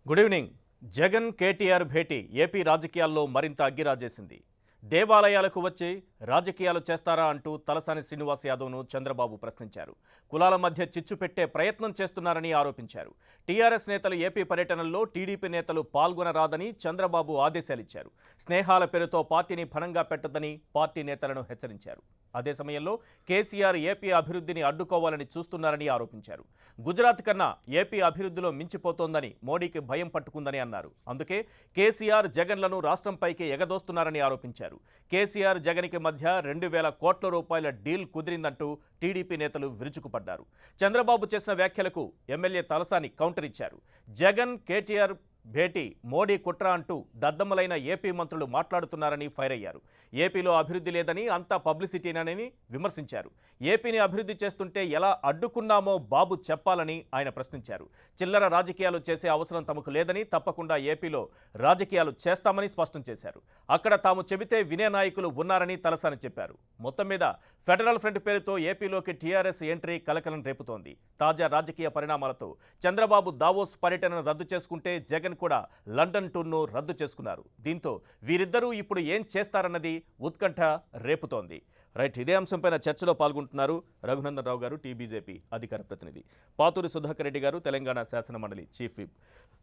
Good evening. Jagan KTR భేటీ AP రాజకీయాల్లో మరింత అగ్గిరాజేసింది. దేవాలయాలకు వచ్చి రాజకీయాలు చేస్తారా అంటూ తలసాని శ్రీనివాస్ యాదవ్ను చంద్రబాబు ప్రశ్నించారు. కులాల మధ్య చిచ్చు పెట్టే ప్రయత్నం చేస్తున్నారని ఆరోపించారు. టీఆర్ఎస్ నేతలు ఏపీ పర్యటనలో టీడీపీ నేతలు పాల్గొనరాదని చంద్రబాబు ఆదేశాలిచ్చారు. స్నేహాల పేరుతో పార్టీని ఫణంగా పెట్టొద్దని పార్టీ నేతలను హెచ్చరించారు. అదే సమయంలో కేసీఆర్ ఏపీ అభివృద్ధిని అడ్డుకోవాలని చూస్తున్నారని ఆరోపించారు. గుజరాత్ కన్నా ఏపీ అభివృద్ధిలో మించిపోతోందని మోడీకి భయం పట్టుకుందని అన్నారు. అందుకే కేసీఆర్ జగన్లను రాష్ట్రంపైకి ఎగదోస్తున్నారని ఆరోపించారు. కేసీఆర్ జగన్కి మధ్య 2,000 కోట్ల రూపాయల డీల్ కుదిరిందంటూ టీడీపీ నేతలు విరుచుకుపడ్డారు. చంద్రబాబు చేసిన వ్యాఖ్యలకు ఎమ్మెల్యే తలసాని కౌంటర్ ఇచ్చారు. జగన్ కేటీఆర్ భేటీ మోడీ కుట్ర అంటూ దద్దమ్మలైన ఏపీ మంత్రులు మాట్లాడుతున్నారని ఫైర్ అయ్యారు. ఏపీలో అభివృద్ధి లేదని అంతా పబ్లిసిటీనని విమర్శించారు. ఏపీని అభివృద్ధి చేస్తుంటే ఎలా అడ్డుకున్నామో బాబు చెప్పాలని ఆయన ప్రశ్నించారు. చిల్లర రాజకీయాలు చేసే అవసరం తమకు లేదని, తప్పకుండా ఏపీలో రాజకీయాలు చేస్తామని స్పష్టం చేశారు. అక్కడ తాము చెబితే వినే నాయకులు ఉన్నారని తలసాని చెప్పారు. మొత్తం మీద ఫెడరల్ ఫ్రంట్ పేరుతో ఏపీలోకి టీఆర్ఎస్ ఎంట్రీ కలకలం రేపుతోంది. తాజా రాజకీయ పరిణామాలతో చంద్రబాబు దావోస్ పర్యటనను రద్దు చేసుకుంటే జగన్ కూడా లండన్ టూర్ను రద్దు చేసుకున్నారు. దీంతో వీరిద్దరూ ఇప్పుడు ఏం చేస్తారన్నది ఉత్కంఠ రేపుతోంది. రైట్, ఇదే అంశంపైన చర్చలో పాల్గొంటున్నారు రఘునందన్ రావు గారు, టీబీజేపీ అధికార ప్రతినిధి, పాతూరి సుధాకర్ రెడ్డి గారు, తెలంగాణ శాసనమండలి చీఫ్ విప్,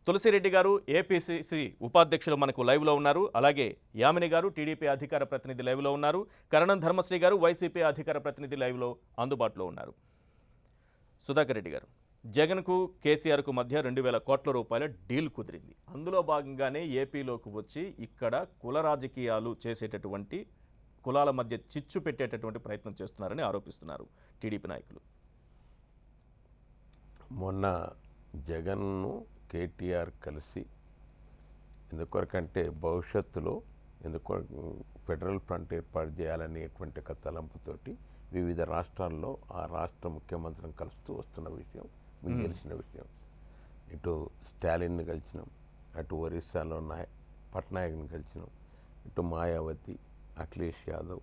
తులసిరెడ్డి గారు ఏపీసీసీ ఉపాధ్యక్షులు మనకు లైవ్లో ఉన్నారు. అలాగే యామిని గారు టీడీపీ అధికార ప్రతినిధి లైవ్లో ఉన్నారు. కరణం ధర్మశ్రీ గారు వైసీపీ అధికార ప్రతినిధి లైవ్లో అందుబాటులో ఉన్నారు. సుధాకర్ రెడ్డి గారు, జగన్కు కేసీఆర్కు మధ్య 2,000 కోట్ల రూపాయల డీల్ కుదిరింది. అందులో భాగంగానే ఏపీలోకి వచ్చి ఇక్కడ కుల రాజకీయాలు చేసేటటువంటి, కులాల మధ్య చిచ్చు పెట్టేటటువంటి ప్రయత్నం చేస్తున్నారని ఆరోపిస్తున్నారు టీడీపీ నాయకులు. మొన్న జగన్ను కేటీఆర్ కలిసి ఎందుకొరకంటే భవిష్యత్తులో ఫెడరల్ ఫ్రంట్ ఏర్పాటు చేయాలనేటువంటి ఒక తలంపుతోటి వివిధ రాష్ట్రాల్లో ఆ రాష్ట్ర ముఖ్యమంత్రిని కలుస్తూ వస్తున్న విషయం మీకు తెలిసిన విషయం. ఇటు స్టాలిన్ని కలిసినాం, అటు ఒరిస్సాలో పట్నాయక్ని కలిసినాం, ఇటు మాయావతి, అఖిలేష్ యాదవ్,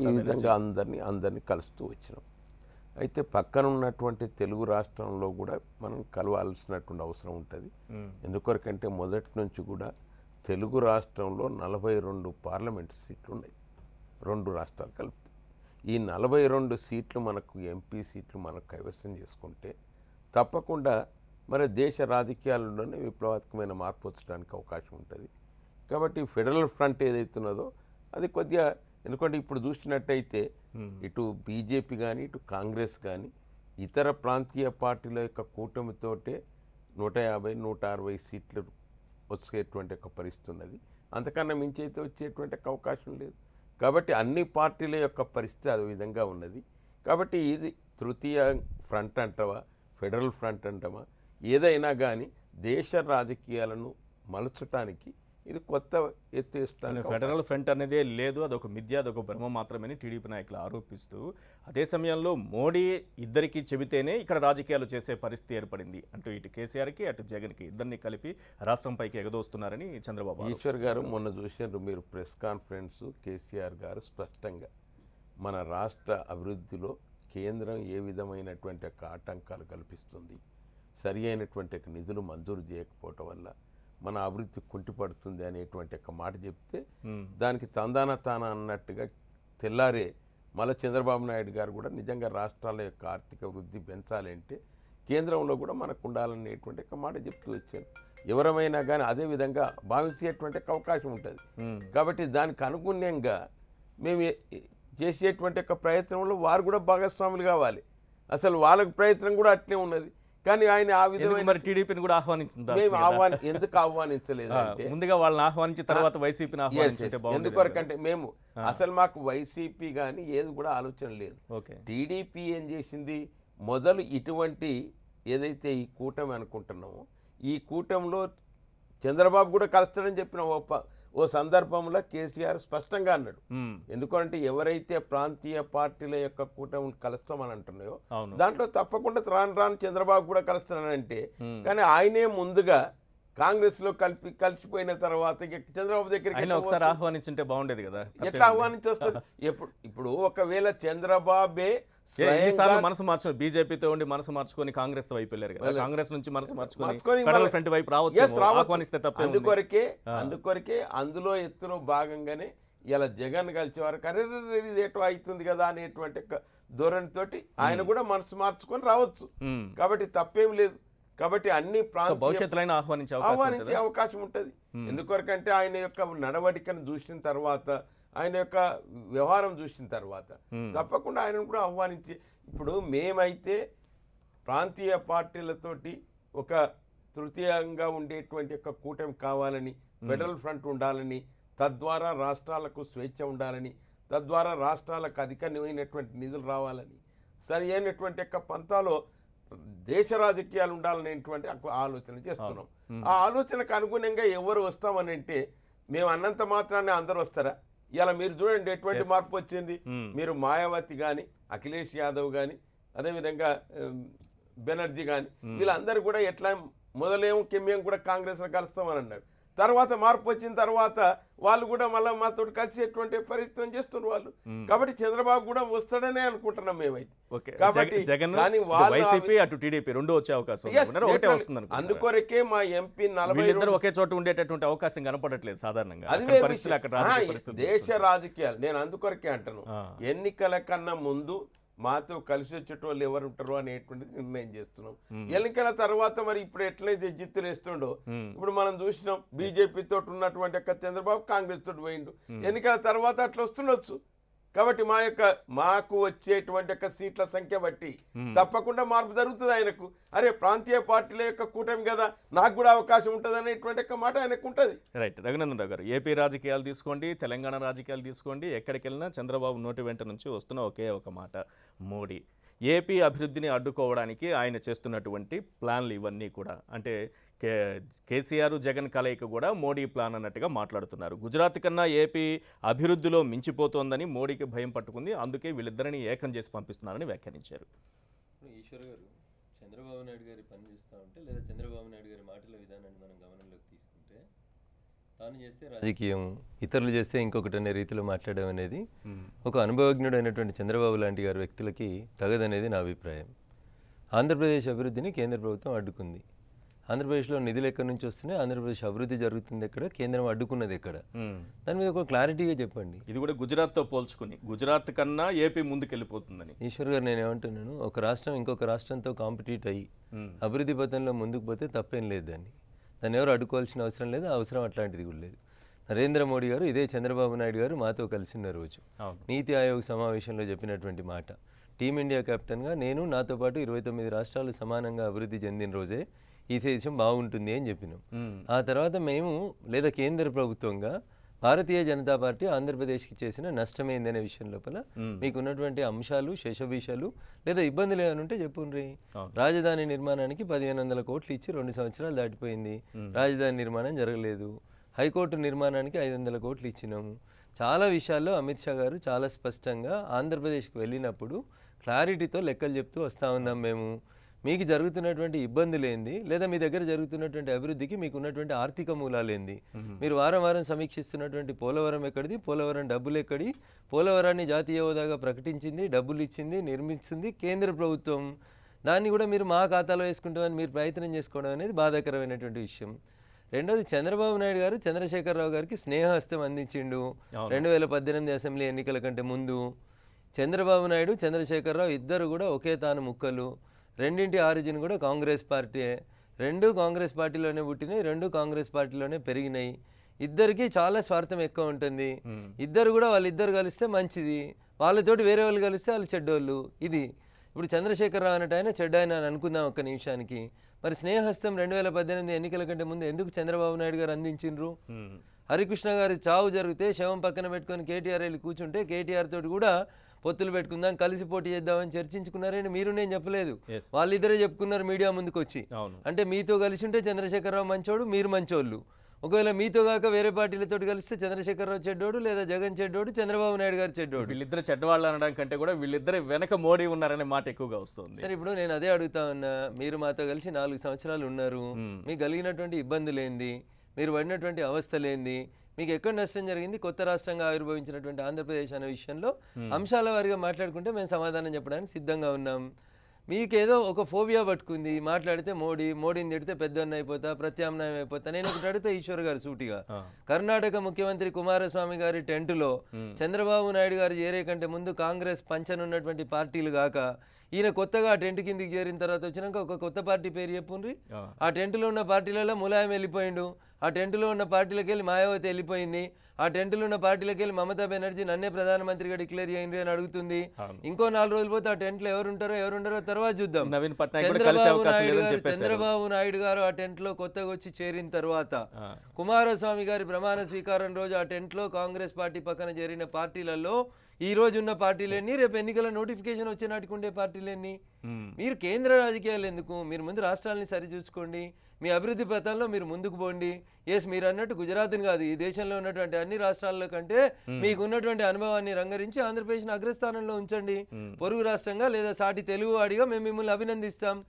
ఈ విధంగా అందరినీ కలుస్తూ వచ్చినాం. అయితే పక్కన ఉన్నటువంటి తెలుగు రాష్ట్రంలో కూడా మనం కలవాల్సినటువంటి అవసరం ఉంటుంది. ఎందుకొరకంటే మొదటి నుంచి కూడా తెలుగు రాష్ట్రంలో 42 పార్లమెంట్ సీట్లు ఉన్నాయి, 2 రాష్ట్రాలు కలిపి. ఈ 42 సీట్లు మనకు ఎంపీ సీట్లు మనకు కైవసం చేసుకుంటే తప్పకుండా మరి దేశ రాజకీయాల్లోనే విప్లవాత్మకమైన మార్పు వచ్చడానికి అవకాశం ఉంటుంది. కాబట్టి ఫెడరల్ ఫ్రంట్ ఏదైతున్నదో అది కొద్దిగా, ఎందుకంటే ఇప్పుడు చూసినట్టయితే ఇటు బీజేపీ కానీ ఇటు కాంగ్రెస్ కానీ ఇతర ప్రాంతీయ పార్టీల యొక్క కూటమితోటే 150-160 సీట్లు వచ్చేటువంటి ఒక పరిస్థితి ఉన్నది. అంతకన్నా మించి అయితే వచ్చేటువంటి అవకాశం లేదు. కాబట్టి అన్ని పార్టీల యొక్క పరిస్థితి అదే విధంగా ఉన్నది. కాబట్టి ఇది తృతీయ ఫ్రంట్ అంటవా, ఫెడరల్ ఫ్రంట్ అంటవా, ఏదైనా కానీ దేశ రాజకీయాలను మలచటానికి ఇది కొత్త ఎత్తేస్తాను. ఫెడరల్ ఫ్రంట్ అనేది లేదు, అదొక మిథ్య, అదొక భ్రమ మాత్రమే టీడీపీ నాయకులు ఆరోపిస్తూ, అదే సమయంలో మోడీ ఇద్దరికి చెబితేనే ఇక్కడ రాజకీయాలు చేసే పరిస్థితి ఏర్పడింది అంటూ ఇటు కేసీఆర్కి అటు జగన్కి ఇద్దరిని కలిపి రాష్ట్రంపైకి ఎగదోస్తున్నారని చంద్రబాబు. ఈశ్వర్ గారు మొన్న చూసినారు మీరు ప్రెస్ కాన్ఫరెన్స్, కేసీఆర్ గారు స్పష్టంగా మన రాష్ట్ర అభివృద్ధిలో కేంద్రం ఏ విధమైనటువంటి ఆటంకాలు కల్పిస్తుంది, సరి అయినటువంటి నిధులు మంజూరు చేయకపోవటం వల్ల మన అభివృద్ధి కుంటిపడుతుంది అనేటువంటి ఒక మాట చెప్తే దానికి తానా అన్నట్టుగా తెల్లారే మళ్ళీ చంద్రబాబు నాయుడు గారు కూడా నిజంగా రాష్ట్రాల యొక్క ఆర్థిక వృద్ధి పెంచాలంటే కేంద్రంలో కూడా మనకు ఉండాలనేటువంటి ఒక మాట చెప్తూ వచ్చారు. ఎవరమైనా కానీ అదే విధంగా భావించేటువంటి అవకాశం ఉంటుంది. కాబట్టి దానికి అనుగుణ్యంగా మేము చేసేటువంటి ఒక ప్రయత్నంలో వారు కూడా భాగస్వాములు కావాలి. అసలు వాళ్ళకి ప్రయత్నం కూడా అట్లే ఉన్నది. కానీ ఆయన ఆ విధంగా టీడీపీని కూడా ఆహ్వానించింది. ఎందుకు ఆహ్వానించలేదు అంటే ముందుగా వాళ్ళని ఆహ్వానించి తర్వాత వైసీపీని ఆహ్వానించే. ఎందుకొరకంటే మేము అసలు మాకు వైసీపీ కానీ ఏది కూడా ఆలోచన లేదు. టీడీపీ ఏం చేసింది, మొదలు ఇటువంటి ఏదైతే ఈ కూటమి అనుకుంటున్నామో ఈ కూటమిలో చంద్రబాబు కూడా కలుస్తాడని చెప్పిన ఓ సందర్భంలో కేసీఆర్ స్పష్టంగా అన్నాడు. ఎందుకంటే ఎవరైతే ప్రాంతీయ పార్టీల యొక్క కూటమి కలుస్తామని అంటున్నాయో దాంట్లో తప్పకుండా రాను చంద్రబాబు కూడా కలుస్తానంటే, కానీ ఆయనే ముందుగా కాంగ్రెస్ లో కలిసిపోయిన తర్వాత చంద్రబాబు దగ్గరికి ఒకసారి ఆహ్వానించుంటే బాగుండేది కదా. ఎట్లా ఆహ్వానించి వస్తుంది? ఇప్పుడు ఒకవేళ చంద్రబాబే ఎన్నిసార్లు మనసు మార్చుకుని బీజేపీతో ఉండి మనసు మార్చుకొని కాంగ్రెస్ వైపు వెళ్ళారు కదా, కాంగ్రెస్ నుంచి మనసు మార్చుకొని మార్చుకొని ఫెడరల్ మళ్ళీ- ఫ్రంట్ వైపు Yes, రావచ్చు, రావచ్చు. ఆహ్వానిస్తే తప్పే ఉంది. అందుకొరకే అందులో ఎత్తులో భాగంగానే ఇలా జగన్ కలిసేవారు అరే ఇది ఎటో అవుతుంది కదా అనేటువంటి ఒక ధోరణితోటి ఆయన కూడా మనసు మార్చుకొని రావచ్చు. ఉమ్. కాబట్టి తప్పేం లేదు. కాబట్టి అన్ని భవిష్యత్తులో ఆహ్వానించే అవకాశం ఆహ్వానించే ఉంటుందా? అవకాశం ఉంటుంది. ఎందుకొరకంటే ఆయన యొక్క నడవడికను చూసిన తర్వాత, ఆయన యొక్క వ్యవహారం చూసిన తర్వాత తప్పకుండా ఆయనను కూడా ఆహ్వానించి, ఇప్పుడు మేమైతే ప్రాంతీయ పార్టీలతోటి ఒక తృతీయంగా ఉండేటువంటి ఒక కూటమి కావాలని, ఫెడరల్ ఫ్రంట్ ఉండాలని, తద్వారా రాష్ట్రాలకు స్వేచ్ఛ ఉండాలని, తద్వారా రాష్ట్రాలకు అధికమైనటువంటి నిధులు రావాలని, సరి అయినటువంటి యొక్క పంతాలో దేశ రాజకీయాలు ఉండాలనేటువంటి ఆలోచన చేస్తున్నాం. ఆ ఆలోచనకు అనుగుణంగా ఎవరు వస్తామని అంటే, మేము అన్నంత మాత్రాన్ని అందరూ వస్తారా? ఇలా మీరు చూడండి ఎటువంటి మార్పు వచ్చింది. మీరు మాయావతి కానీ, అఖిలేష్ యాదవ్ కానీ, అదేవిధంగా బెనర్జీ కానీ, వీళ్ళందరూ కూడా ఎట్లా మొదలేమో మేము కూడా కాంగ్రెస్లో కలుస్తామని అన్నారు. తర్వాత మార్పు వచ్చిన తర్వాత వాళ్ళు కూడా మళ్ళీ మాతో కలిసేటువంటి ప్రయత్నం చేస్తున్నారు వాళ్ళు. కాబట్టి చంద్రబాబు కూడా వస్తాడనే అనుకుంటున్నాం మేమైతే. కాబట్టి వైసీపీ అటు టీడీపీ రెండు వచ్చే అవకాశం ఒకటే వస్తుంది. అందుకొరకే మా ఎంపీ 40 ఒకే చోట ఉండేటటువంటి అవకాశం కనపడట్లేదు సాధారణంగా. దేశ రాజకీయాలు నేను అందుకొరకే అంటాను, ఎన్నికల కన్నా ముందు మాతో కలిసి వచ్చేటోళ్ళు ఎవరు ఉంటారో అనేటువంటిది నిర్ణయం చేస్తున్నాం. ఎన్నికల తర్వాత మరి ఇప్పుడు ఎట్లయితే జిత్తులు వేస్తుండో, ఇప్పుడు మనం చూసినాం బీజేపీ తోటి ఉన్నటువంటి యొక్క చంద్రబాబు కాంగ్రెస్ తోటి పోయిండు. ఎన్నికల తర్వాత అట్లా వస్తుండొచ్చు. కాబట్టి మాకు వచ్చేటువంటి యొక్క సీట్ల సంఖ్య బట్టి తప్పకుండా మార్పు జరుగుతుంది ఆయనకు. అరే ప్రాంతీయ పార్టీల యొక్క కూటమి కదా, నాకు కూడా అవకాశం ఉంటుంది అనేటువంటి యొక్క మాట ఆయనకు ఉంటుంది. రైట్. రఘునందన్ రావు గారు, ఏపీ రాజకీయాలు తీసుకోండి, తెలంగాణ రాజకీయాలు తీసుకోండి, ఎక్కడికి వెళ్ళినా చంద్రబాబు నోటి వెంట నుంచి వస్తున్న ఒకే ఒక మాట, మోడీ. ఏపీ అభివృద్ధిని అడ్డుకోవడానికి ఆయన చేస్తున్నటువంటి ప్లాన్లు ఇవన్నీ కూడా, అంటే కేసీఆర్ జగన్ కలయిక కూడా మోడీ ప్లాన్ అన్నట్టుగా మాట్లాడుతున్నారు. గుజరాత్ కన్నా ఏపీ అభివృద్ధిలో మించిపోతోందని మోడీకి భయం పట్టుకుంది, అందుకే వీళ్ళిద్దరిని ఏకం చేసి పంపిస్తున్నారని వ్యాఖ్యానించారు. ఈశ్వర్ గారు, చంద్రబాబు నాయుడు గారి పని చూస్తూ ఉంటే, లేదా చంద్రబాబు నాయుడు గారి మాటల విధానాన్ని మనం గమనంలోకి తీసుకుంటే, తాను చేస్తే రాజకీయం, ఇతరులు చేస్తే ఇంకొకటి అనే రీతిలో మాట్లాడడం అనేది ఒక అనుభవజ్ఞుడు అయినటువంటి చంద్రబాబు లాంటి గారి వ్యక్తులకి తగదనేది నా అభిప్రాయం. ఆంధ్రప్రదేశ్ అభివృద్ధిని కేంద్ర ప్రభుత్వం అడ్డుకుంది. ఆంధ్రప్రదేశ్లో నిధులు ఎక్కడి నుంచి వస్తున్నాయి, ఆంధ్రప్రదేశ్ అభివృద్ధి జరుగుతుంది ఎక్కడ, కేంద్రం అడ్డుకున్నది ఎక్కడ, దాని మీద ఒక క్లారిటీగా చెప్పండి. ఇది కూడా గుజరాత్తో పోల్చుకుని, గుజరాత్ కన్నా ఏపీ ముందుకెళ్ళిపోతుందని. ఈశ్వర్ గారు, నేను ఏమంటున్నాను, ఒక రాష్ట్రం ఇంకొక రాష్ట్రంతో కాంపిటీట్ అయ్యి అభివృద్ధి పథంలో ముందుకు పోతే తప్పేం లేదు. దాన్ని ఎవరు అడ్డుకోవాల్సిన అవసరం లేదు, అవసరం అట్లాంటిది కూడా లేదు. నరేంద్ర మోడీ గారు ఇదే చంద్రబాబు నాయుడు గారు మాతో కలిసిన రోజు నీతి ఆయోగ్ సమావేశంలో చెప్పినటువంటి మాట, టీమిండియా కెప్టెన్గా నేను, నాతో పాటు 29 రాష్ట్రాలు సమానంగా అభివృద్ధి చెందిన రోజే ఈ దేశం బాగుంటుంది అని చెప్పినాం. ఆ తర్వాత మేము, లేదా కేంద్ర ప్రభుత్వంగా భారతీయ జనతా పార్టీ ఆంధ్రప్రదేశ్కి చేసిన నష్టమైందనే విషయం లోపల మీకున్నటువంటి అంశాలు, శేషభీషాలు లేదా ఇబ్బందులు ఏమైనా ఉంటే చెప్పుండ్రి. రాజధాని నిర్మాణానికి 1500 కోట్లు ఇచ్చి 2 సంవత్సరాలు దాటిపోయింది, రాజధాని నిర్మాణం జరగలేదు. హైకోర్టు నిర్మాణానికి 500 కోట్లు ఇచ్చినాము. చాలా విషయాల్లో అమిత్ షా గారు చాలా స్పష్టంగా ఆంధ్రప్రదేశ్కి వెళ్ళినప్పుడు క్లారిటీతో లెక్కలు చెప్తూ వస్తూ ఉన్నాం. మేము మీకు జరుగుతున్నటువంటి ఇబ్బందులు ఏంది, లేదా మీ దగ్గర జరుగుతున్నటువంటి అభివృద్ధికి మీకు ఉన్నటువంటి ఆర్థిక మూలాలు ఏంది, మీరు వారం వారం సమీక్షిస్తున్నటువంటి పోలవరం ఎక్కడిది, పోలవరం డబ్బులు ఎక్కడి, పోలవరాన్ని జాతీయ హోదాగా ప్రకటించింది, డబ్బులు ఇచ్చింది, నిర్మించింది కేంద్ర ప్రభుత్వం, దాన్ని కూడా మీరు మా ఖాతాలో వేసుకుంటామని మీరు ప్రయత్నం చేసుకోవడం అనేది బాధాకరమైనటువంటి విషయం. రెండోది, చంద్రబాబు నాయుడు గారు చంద్రశేఖరరావు గారికి స్నేహహస్తం అందించిండు 2018 అసెంబ్లీ ఎన్నికల కంటే ముందు. చంద్రబాబు నాయుడు, చంద్రశేఖరరావు ఇద్దరు కూడా ఒకే తాను ముక్కలు, రెండింటి ఆరిజిన్ కూడా కాంగ్రెస్ పార్టీయే, రెండు కాంగ్రెస్ పార్టీలోనే పుట్టినాయి, రెండు కాంగ్రెస్ పార్టీలోనే పెరిగినాయి. ఇద్దరికి చాలా స్వార్థం ఎక్కువ ఉంటుంది. ఇద్దరు కూడా వాళ్ళిద్దరు కలిస్తే మంచిది, వాళ్ళతోటి వేరే వాళ్ళు కలిస్తే వాళ్ళు చెడ్డోళ్ళు. ఇది ఇప్పుడు చంద్రశేఖరరావు అన్నట్టు ఆయన చెడ్డ ఆయన అని అనుకుందాం ఒక్క నిమిషానికి. మరి స్నేహస్తం 2018 ఎన్నికల కంటే ముందు ఎందుకు చంద్రబాబు నాయుడు గారు అందించిండ్రు? హరికృష్ణ గారి చావు జరిగితే శవం పక్కన పెట్టుకొని కేటీఆర్ వెళ్ళి కూర్చుంటే కేటీఆర్ తోటి కూడా పొత్తులు పెట్టుకుందాం, కలిసి పోటీ చేద్దామని చర్చించుకున్నారని మీరు, నేను చెప్పలేదు, వాళ్ళిద్దరే చెప్పుకున్నారు మీడియా ముందుకు వచ్చి. అంటే మీతో కలిసి ఉంటే చంద్రశేఖరరావు మంచోడు, మీరు మంచోళ్ళు. ఒకవేళ మీతో కాక వేరే పార్టీలతో కలిస్తే చంద్రశేఖరరావు చెడ్డోడు, లేదా జగన్ చెడ్డోడు, చంద్రబాబు నాయుడు గారు చెడ్డోడు. వీళ్ళిద్దరు చెడ్డవాళ్ళు అనడం కంటే కూడా వీళ్ళిద్దరు వెనక మోడీ ఉన్నారనే మాట ఎక్కువగా వస్తుంది. సరే, ఇప్పుడు నేను అదే అడుగుతా ఉన్నా, మీరు మాతో కలిసి 4 సంవత్సరాలు ఉన్నారు, మీకు కలిగినటువంటి ఇబ్బందులు ఏంది, మీరు పడినటువంటి అవస్థలేంది, మీకు ఎక్కడ నష్టం జరిగింది, కొత్త రాష్ట్రంగా ఆవిర్భవించినటువంటి ఆంధ్రప్రదేశ్ అనే విషయంలో అంశాల వారిగా మాట్లాడుకుంటే మేము సమాధానం చెప్పడానికి సిద్ధంగా ఉన్నాం. మీకేదో ఒక ఫోబియా పట్టుకుంది, మాట్లాడితే మోడీని తిడితే పెద్దన్న అయిపోతా, ప్రత్యామ్నాయం అయిపోతా. నేను ఒకటి అడిగితే ఈశ్వర్ గారు సూటిగా, కర్ణాటక ముఖ్యమంత్రి కుమారస్వామి గారి టెంటులో చంద్రబాబు నాయుడు గారు చేరే కంటే ముందు కాంగ్రెస్ పంచనున్నటువంటి పార్టీలు కాక ఈయన కొత్తగా ఆ టెంట్ కిందికి చేరిన తర్వాత వచ్చినాక ఒక కొత్త పార్టీ పేరు చెప్పుండ్రి. ఆ టెంటులో ఉన్న పార్టీలలో ములాయం వెళ్ళిపోయిండు, ఆ టెంటులో ఉన్న పార్టీలకు వెళ్ళి మాయావతి వెళ్ళిపోయింది, ఆ టెంటులో ఉన్న పార్టీలకు వెళ్ళి మమతా బెనర్జీ నన్నే ప్రధానమంత్రిగా డిక్లేర్ చేయండి అని అడుగుతుంది. ఇంకో 4 రోజులు పోతే ఆ టెంట్లో ఎవరుంటారో తర్వాత చూద్దాం. చంద్రబాబు నాయుడు గారు ఆ టెంట్లో కొత్తగా వచ్చి చేరిన తర్వాత కుమారస్వామి గారి ప్రమాణ స్వీకారం రోజు ఆ టెంట్లో కాంగ్రెస్ పార్టీ పక్కన చేరిన పార్టీలలో ఈ రోజు ఉన్న పార్టీలన్నీ రేపు ఎన్నికల నోటిఫికేషన్ వచ్చే నాటికి ఉండే పార్టీలన్నీ. మీరు కేంద్ర రాజకీయాలు ఎందుకు, మీరు ముందు రాష్ట్రాలని సరిచూసుకోండి, మీ అభివృద్ధి పథంలో మీరు ముందుకు పోండి. మీరు అన్నట్టు గుజరాత్ని కాదు, ఈ దేశంలో ఉన్నటువంటి అన్ని రాష్ట్రాల్లో కంటే మీకు ఉన్నటువంటి అనుభవాన్ని రంగరించి ఆంధ్రప్రదేశ్ని అగ్రస్థానంలో ఉంచండి. పొరుగు రాష్ట్రంగా లేదా సాటి తెలుగు వాడిగా మేము మిమ్మల్ని అభినందిస్తాం.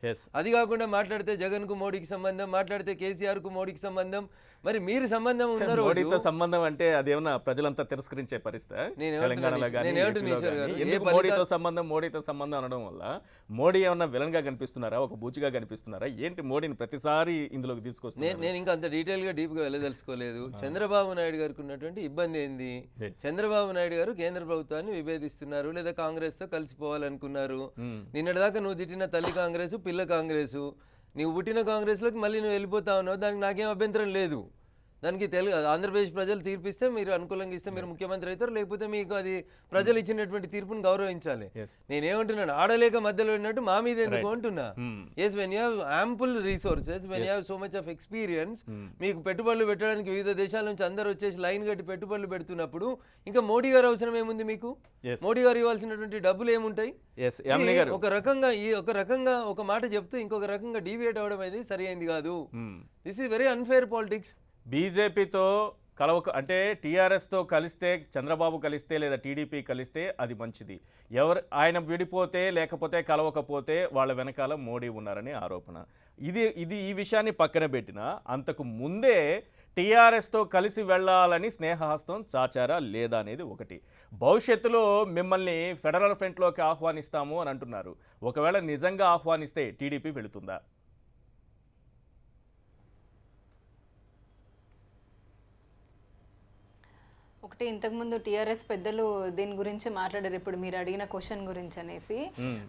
అది కాకుండా మాట్లాడితే జగన్ కు మోడీకి సంబంధం, మాట్లాడితే కేసీఆర్ కు మోడీకి సంబంధం. మరి మీరు సంబంధం ఉన్నారు, మోడీతో సంబంధం అంటే అదేమన్నా ప్రజలంతా తిరస్కరించే పరిస్థితి తెలంగాణలో మోడీతో సంబంధం అనడం వల్ల మోడీ ఏమన్నా విలన్ గా కనిపిస్తున్నారా, ఒక బూచిగా కనిపిస్తున్నారా ఏంటి? మోడీని ప్రతిసారి ఇందులోకి తీసుకొస్తున్నారు. నేను ఇంకా అంత డీటెయిల్ గా డీప్ గా వెళ్ళదలుచుకోలేదు. చంద్రబాబు నాయుడు గారికి ఉన్నటువంటి ఇబ్బంది ఏంది? చంద్రబాబు నాయుడు గారు కేంద్ర ప్రభుత్వాన్ని విభేదిస్తున్నారు లేదా కాంగ్రెస్ తో కలిసిపోవాలనుకున్నారు. నిన్నటిదాకా నువ్వు తిట్టిన తల్లి కాంగ్రెస్, పిల్ల కాంగ్రెస్, నువ్వు పుట్టిన కాంగ్రెస్ లోకి మళ్ళీ నువ్వు వెళ్ళిపోతా ఉన్నావు. దానికి నాకేం అభ్యంతరం లేదు. దానికి ఆంధ్రప్రదేశ్ ప్రజలు తీర్పిస్తే మీరు అనుకూలంగా ఇస్తే మీరు ముఖ్యమంత్రి అవుతారు, లేకపోతే మీకు అది ప్రజలు ఇచ్చినటువంటి తీర్పును గౌరవించాలి. నేనేమంటున్నాను, ఆడలేక మధ్యలో ఉన్నట్టు మా మీద ఎందుకు అంటున్నా. Yes, when you have ample resources, when you have so much of experience, మీకు పెట్టుబడులు పెట్టడానికి వివిధ దేశాల నుంచి అందరూ వచ్చేసి లైన్ కట్టి పెట్టుబడులు పెడుతున్నప్పుడు ఇంకా మోడీ గారు అవసరం ఏముంది మీకు? మోడీ గారు ఇవ్వాల్సినటువంటి డబ్బులు ఏముంటాయి? ఒక రకంగా ఒక మాట చెప్తూ ఇంకొక రకంగా డీవియేట్ అవడం అనేది సరి అయింది కాదు. This is very unfair politics. బీజేపీతో అంటే టీఆర్ఎస్తో కలిస్తే, చంద్రబాబు కలిస్తే లేదా టీడీపీ కలిస్తే అది మంచిది. ఆయన విడిపోతే లేకపోతే కలవకపోతే వాళ్ళ వెనకాల మోడీ ఉన్నారని ఆరోపణ. ఈ విషయాన్ని పక్కన పెట్టినా అంతకు ముందే టీఆర్ఎస్తో కలిసి వెళ్ళాలని స్నేహహస్తం చాచారా లేదా అనేది ఒకటి. భవిష్యత్తులో మిమ్మల్ని ఫెడరల్ ఫ్రంట్లోకి ఆహ్వానిస్తాము అని అంటున్నారు. ఒకవేళ నిజంగా ఆహ్వానిస్తే టీడీపీ వెళుతుందా? ఒకటి, ఇంతకుముందు టీఆర్ఎస్ పెద్దలు దీని గురించి మాట్లాడారు, ఇప్పుడు మీరు అడిగిన క్వశ్చన్ గురించి అనేసి.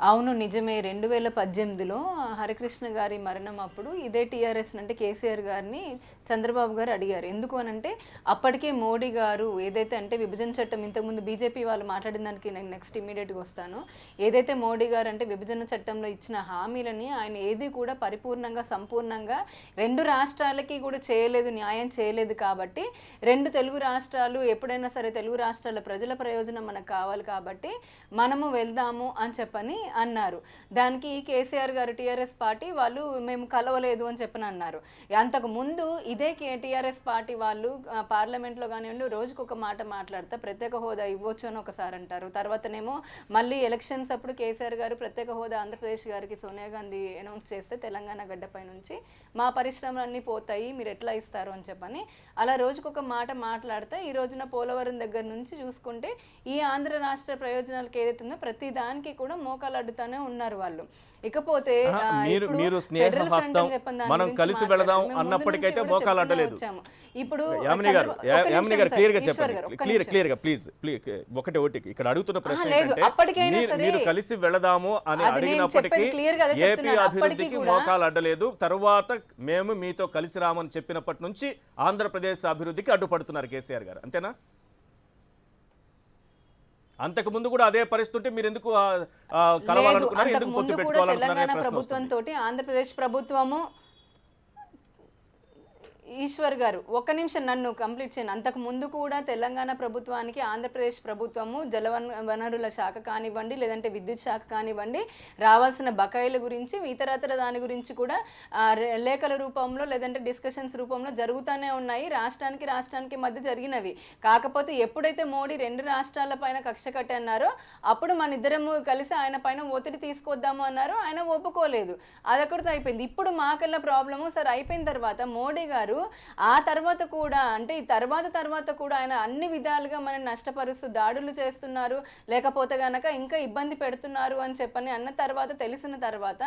అవును, నిజమే. 2018లో హరికృష్ణ గారి మరణం అప్పుడు ఇదే టీఆర్ఎస్ అంటే కేసీఆర్ గారిని చంద్రబాబు గారు అడిగారు. ఎందుకు అనంటే అప్పటికే మోడీ గారు ఏదైతే అంటే విభజన చట్టం, ఇంతకుముందు బీజేపీ వాళ్ళు మాట్లాడిన దానికి నేను నెక్స్ట్ ఇమీడియట్గా వస్తాను. ఏదైతే మోడీ గారు అంటే విభజన చట్టంలో ఇచ్చిన హామీలని ఆయన ఏది కూడా పరిపూర్ణంగా సంపూర్ణంగా 2 రాష్ట్రాలకి కూడా చేయలేదు, న్యాయం చేయలేదు. కాబట్టి 2 తెలుగు రాష్ట్రాలు ఎప్పుడైనా సరే తెలుగు రాష్ట్రాల ప్రజల ప్రయోజనం మనకు కావాలి కాబట్టి మనము వెళ్దాము అని చెప్పని అన్నారు. దానికి కేసీఆర్ గారు టీఆర్ఎస్ పార్టీ వాళ్ళు మేము కలవలేదు అని చెప్పని అన్నారు. అంతకు ముందు ఇదే టీఆర్ఎస్ పార్టీ వాళ్ళు పార్లమెంట్లో కానివ్వండి రోజుకొక మాట మాట్లాడితే ప్రత్యేక హోదా ఇవ్వచ్చు అని ఒకసారి అంటారు. తర్వాతనేమో మళ్ళీ ఎలక్షన్స్ అప్పుడు కేసీఆర్ గారు ప్రత్యేక హోదా ఆంధ్రప్రదేశ్ గారికి సోనియా గాంధీ అనౌన్స్ చేస్తే తెలంగాణ గడ్డపై నుంచి మా పరిశ్రమలన్నీ పోతాయి, మీరు ఎట్లా ఇస్తారు అని చెప్పని అలా రోజుకొక మాట మాట్లాడితే ఈ రోజున పోలవరం దగ్గర నుంచి చూసుకుంటే ఈ ఆంధ్ర రాష్ట్ర ప్రయోజనాలకు ఏదైతుందో ప్రతి దానికి కూడా మోకాలు అడ్డుతానే ఉన్నారు వాళ్ళు. ఇకపోతే మీరు స్నేహహస్తం మనం కలిసి వెళదాం అన్నప్పటికైతే మోకాలు అడ్డలేదు. ఇప్పుడు యామిని గారు క్లియర్ గా చెప్పండి, క్లియర్ గా ప్లీజ్. ఒకటి ఇక్కడ అడుగుతున్న ప్రశ్న ఏంటంటే మీరు కలిసి వెళదాము అని అడిగినప్పటికీ ఏపీ అభివృద్ధికి మోకాలు అడ్డలేదు, తరువాత మేము మీతో కలిసి రామని చెప్పినప్పటి నుంచి ఆంధ్రప్రదేశ్ అభివృద్ధికి అడ్డుపడుతున్నారు కేసీఆర్ గారు, అంతేనా? అంతకు ముందు కూడా అదే పరిస్థితి ఉంటే మీరు ఎందుకు కలవాలనుకున్నారు, ఎందుకు పొత్తు పెట్టుకోవాలనుకున్నారు? ప్రభుత్వంతో ఆంధ్రప్రదేశ్ ప్రభుత్వము ఈశ్వర్ గారు ఒక్క నిమిషం నన్ను కంప్లీట్ చేయండి. అంతకు ముందు కూడా తెలంగాణ ప్రభుత్వానికి ఆంధ్రప్రదేశ్ ప్రభుత్వము వనరుల శాఖ కానివ్వండి లేదంటే విద్యుత్ శాఖ కానివ్వండి రావాల్సిన బకాయిల గురించి ఇతరతర దాని గురించి కూడా లేఖల రూపంలో లేదంటే డిస్కషన్స్ రూపంలో జరుగుతూనే ఉన్నాయి. రాష్ట్రానికి మధ్య జరిగినవి. కాకపోతే ఎప్పుడైతే మోడీ 2 రాష్ట్రాల పైన కక్ష కట్టి అన్నారో అప్పుడు మన ఇద్దరము కలిసి ఆయన పైన ఒత్తిడి తీసుకొద్దాము అన్నారు, ఆయన ఒప్పుకోలేదు. అదొక్కడితో అయిపోయింది. ఇప్పుడు మాకల్లా ప్రాబ్లము సార్ అయిపోయిన తర్వాత మోడీ గారు చేస్తున్నారు. ఆ తర్వాత కూడా అంటే ఈ తర్వాత కూడా ఆయన అన్ని విధాలుగా మనని నష్టపరుస్తూ దాడులు చేస్తున్నారు, లేకపోతే గనక ఇంకా ఇబ్బంది పెడుతున్నారు అని చెప్పని అన్న తర్వాత తెలిసిన తర్వాత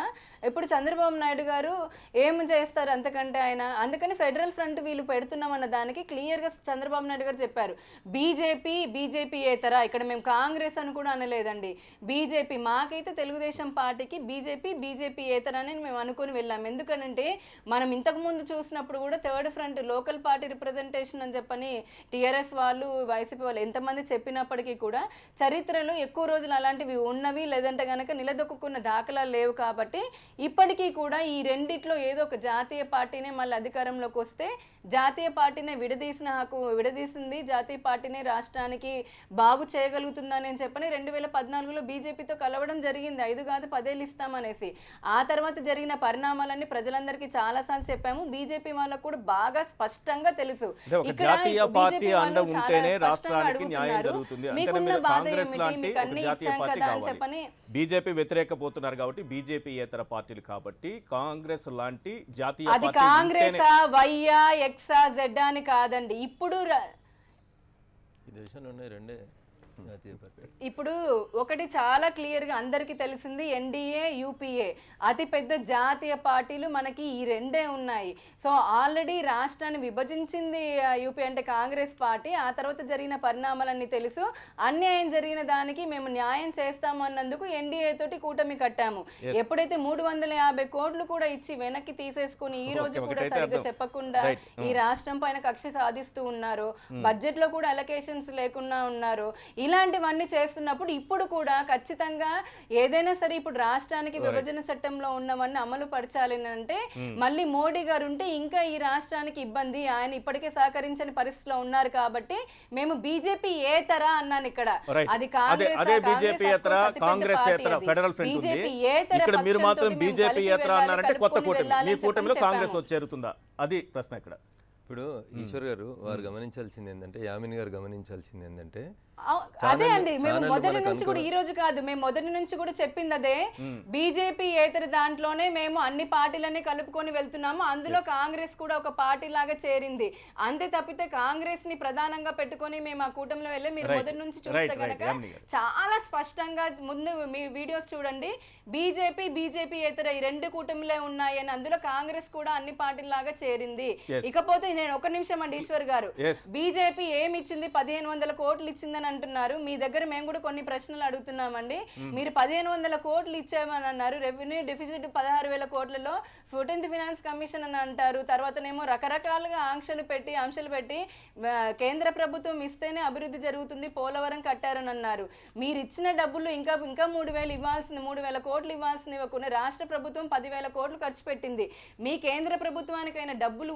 ఇప్పుడు చంద్రబాబు నాయుడు గారు ఏం చేస్తారు అంతకంటే ఆయన, అందుకని ఫెడరల్ ఫ్రంట్ వీళ్ళు పెడుతున్నామన్న దానికి క్లియర్గా చంద్రబాబు నాయుడు గారు చెప్పారు. బీజేపీ ఏతరా, ఇక్కడ మేము కాంగ్రెస్ అని కూడా అనలేదండి, బీజేపీ. మాకైతే తెలుగుదేశం పార్టీకి బీజేపీ ఏతరా అని మేము అనుకుని వెళ్ళాం. ఎందుకంటే మనం ఇంతకుముందు చూసినప్పుడు కూడా third front local party representation అని చెప్పని టీఆర్ఎస్ వాళ్ళు వైసీపీ వాళ్ళు ఎంతమంది చెప్పినప్పటికీ కూడా చరిత్రలో ఎక్కువ రోజులు అలాంటివి ఉన్నవి లేదంటే కనుక నిలదొక్కున్న దాఖలాలు లేవు. కాబట్టి ఇప్పటికీ కూడా ఈ రెండిట్లో ఏదో ఒక జాతీయ పార్టీనే మళ్ళీ అధికారంలోకి వస్తే జాతీయ పార్టీనే విడదీసింది, జాతీయ పార్టీనే రాష్ట్రానికి బాగు చేయగలుగుతుందని చెప్పని 2014లో బీజేపీతో కలవడం జరిగింది. 5 కాదు 10 ఏళ్ళు ఇస్తామనేసి. ఆ తర్వాత జరిగిన పరిణామాలన్నీ ప్రజలందరికీ చాలాసార్లు చెప్పాము. బీజేపీ వాళ్ళకు కూడా బాగా స్పష్టంగా తెలుసు. ఇక్కడ జాతీయ అండ ఉంటేనే రాష్ట్రానికి న్యాయం జరుగుతుంది. అంటే కాంగ్రెస్ లాంటి ఒక జాతీయ పార్టీ కావాలి. బీజేపీ వ్యతిరేకపోతున్నారు కాబట్టి బీజేపీ ఏతర పార్టీలు కాబట్టి కాంగ్రెస్ లాంటి జాతీయ అది కాంగ్రెస్ వైయా ఎక్సా జెడ్ అని కాదండి. ఇప్పుడు ఈ దేశంలో ఉన్నాయి రెండే జాతీయ పార్టీ. ఇప్పుడు ఒకటి చాలా క్లియర్గా అందరికీ తెలిసింది, ఎన్డీఏ యూపీఏ అతి పెద్ద జాతీయ పార్టీలు మనకి ఈ రెండే ఉన్నాయి. సో ఆల్రెడీ రాష్ట్రాన్ని విభజించింది యూపీ అంటే కాంగ్రెస్ పార్టీ. ఆ తర్వాత జరిగిన పరిణామాలన్నీ తెలుసు. అన్యాయం జరిగిన దానికి మేము న్యాయం చేస్తాము అన్నందుకు ఎన్డీఏ తోటి కూటమి కట్టాము. ఎప్పుడైతే 350 కోట్లు కూడా ఇచ్చి వెనక్కి తీసేసుకుని ఈ రోజు కూడా సరిగ్గా చెప్పకుండా ఈ రాష్ట్రం పైన కక్ష సాధిస్తూ ఉన్నారు, బడ్జెట్ లో కూడా అలొకేషన్స్ లేకుండా ఉన్నారు. ఇలాంటివన్నీ చేస్తున్నప్పుడు ఇప్పుడు కూడా ఖచ్చితంగా ఏదైనా సరే ఇప్పుడు రాష్ట్రానికి విభజన చట్టంలో ఉన్నవన్నీ అమలు పరచాలి అంటే మళ్ళీ మోడీ గారు ఉంటే ఇంకా ఈ రాష్ట్రానికి ఇబ్బంది. ఆయన ఇప్పటికే సహకరించని పరిస్థితిలో ఉన్నారు కాబట్టి మేము బీజేపీ ఏతరా అన్నాను ఇక్కడ. అది మీరు మాత్రం బీజేపీ ఏతరా అన్నారంటే కొత్త కూటమి, మీ కూటమిలో కాంగ్రెస్ చేరుతుందా? అది ప్రశ్న ఇక్కడ. ఇప్పుడు ఈశ్వర్ గారు వారు గమనించాల్సింది ఏంటంటే, యామిని గారు గమనించాల్సింది ఏంటంటే, అదే అండి మేము మొదటి నుంచి కూడా ఈ రోజు కాదు, మేము మొదటి నుంచి కూడా చెప్పింది అదే. బీజేపీ ఏతర దాంట్లోనే మేము అన్ని పార్టీలన్నీ కలుపుకొని వెళ్తున్నాము. అందులో కాంగ్రెస్ కూడా ఒక పార్టీ లాగా చేరింది. అంతే తప్పితే కాంగ్రెస్ ని ప్రధానంగా పెట్టుకొని మేము ఆ కూటమిలో వెళ్ళి మీరు మొదటి నుంచి చూస్తే గనక చాలా స్పష్టంగా ముందు మీ వీడియోస్ చూడండి. బీజేపీ ఏతర ఈ రెండు కూటమిలే ఉన్నాయి అని, అందులో కాంగ్రెస్ కూడా అన్ని పార్టీల లాగా చేరింది. ఇకపోతే నేను ఒక నిమిషం అండి ఈశ్వర్ గారు, బీజేపీ ఏమి ఇచ్చింది? 1500 కోట్లు ఇచ్చిందని అంటున్నారు. మీ దగ్గర మేము కూడా కొన్ని ప్రశ్నలు అడుగుతున్నామండి. మీరు 1500 కోట్లు ఇచ్చామని అన్నారు. రెవెన్యూ డెఫిసిట్ 16,000 కోట్లలో 14th ఫైనాన్స్ కమిషన్ అని అంటారు. తర్వాతనేమో రకరకాలుగా ఆంక్షలు పెట్టి కేంద్ర ప్రభుత్వం ఇస్తేనే అభివృద్ధి జరుగుతుంది, పోలవరం కట్టారని అన్నారు. మీరు ఇచ్చిన డబ్బులు ఇంకా 3,000 కోట్లు ఇవ్వాల్సింది ఇవ్వకుండా రాష్ట్ర ప్రభుత్వం 10,000 కోట్లు ఖర్చు పెట్టింది. మీ కేంద్ర ప్రభుత్వానికైనా డబ్బులు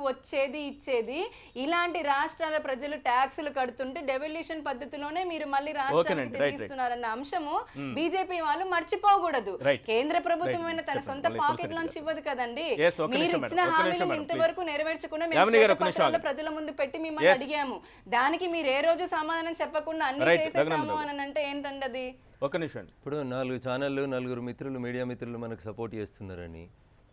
ఇచ్చేది ఇలాంటి రాష్ట్రాల ప్రజలు ట్యాక్సులు కడుతుంటే డెవల్యూషన్ పద్ధతిలోనే మీరు మళ్ళీ రాష్ట్రానికి తిరిగిస్తున్నారన్న అంశము బీజేపీ వాళ్ళు మర్చిపోకూడదు. కేంద్ర ప్రభుత్వం తన సొంత పాకెట్ నుంచి ఇవ్వదు కదండి. మీరు ఇచ్చిన హామీలను ఇంతవరకు నెరవేర్చకుండా మేము ప్రజల ముందు పెట్టి మిమ్మల్ని అడిగాము. దానికి మీరు ఏ రోజు సమాధానం చెప్పకుండా అన్ని చేసేసాము అని అంటే ఏంటండి అది? ఒక నిమిషం. ఇప్పుడు 4 ఛానళ్ళు 4 మిత్రులు మీడియా మిత్రులు మనకు సపోర్ట్ చేస్తున్నారని,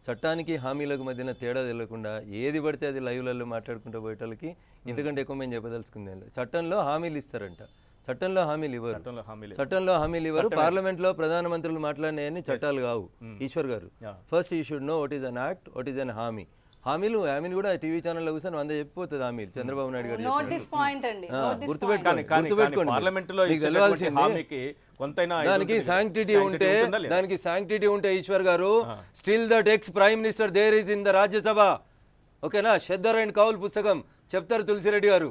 చట్టానికి హామీలకు మధ్యన తేడా తెలియకుండా ఏది పడితే అది లైవ్లలో మాట్లాడుకుంటూ పోయేటోళ్ళకి ఇంతకంటే ఎక్కువ మేము చెప్పదలుచుకుంది. చట్టంలో హామీలు ఇస్తారంట, చట్టంలో హామీలు ఇవ్వరు. పార్లమెంట్ లో ప్రధానమంత్రులు మాట్లాడినాయని చట్టాలు కావు. ఈశ్వర్ గారు, first you should know what is an act, what is an హామీ. హామీలు కూడా టీవీ ఛానల్లో కూర్చొని 100 చెప్పిపోతుంది హామీలు. చంద్రబాబు నాయుడు గారు గుర్తుపెట్టుకోండి. దానికి శాంక్టిటీ ఉంటే ఈశ్వర్ గారు, still that ex prime minister there is in the Rajya Sabha. ఓకేనా? షెద్దర్ అండ్ కౌల్ పుస్తకం చెప్తారు తులసిరెడ్డి గారు.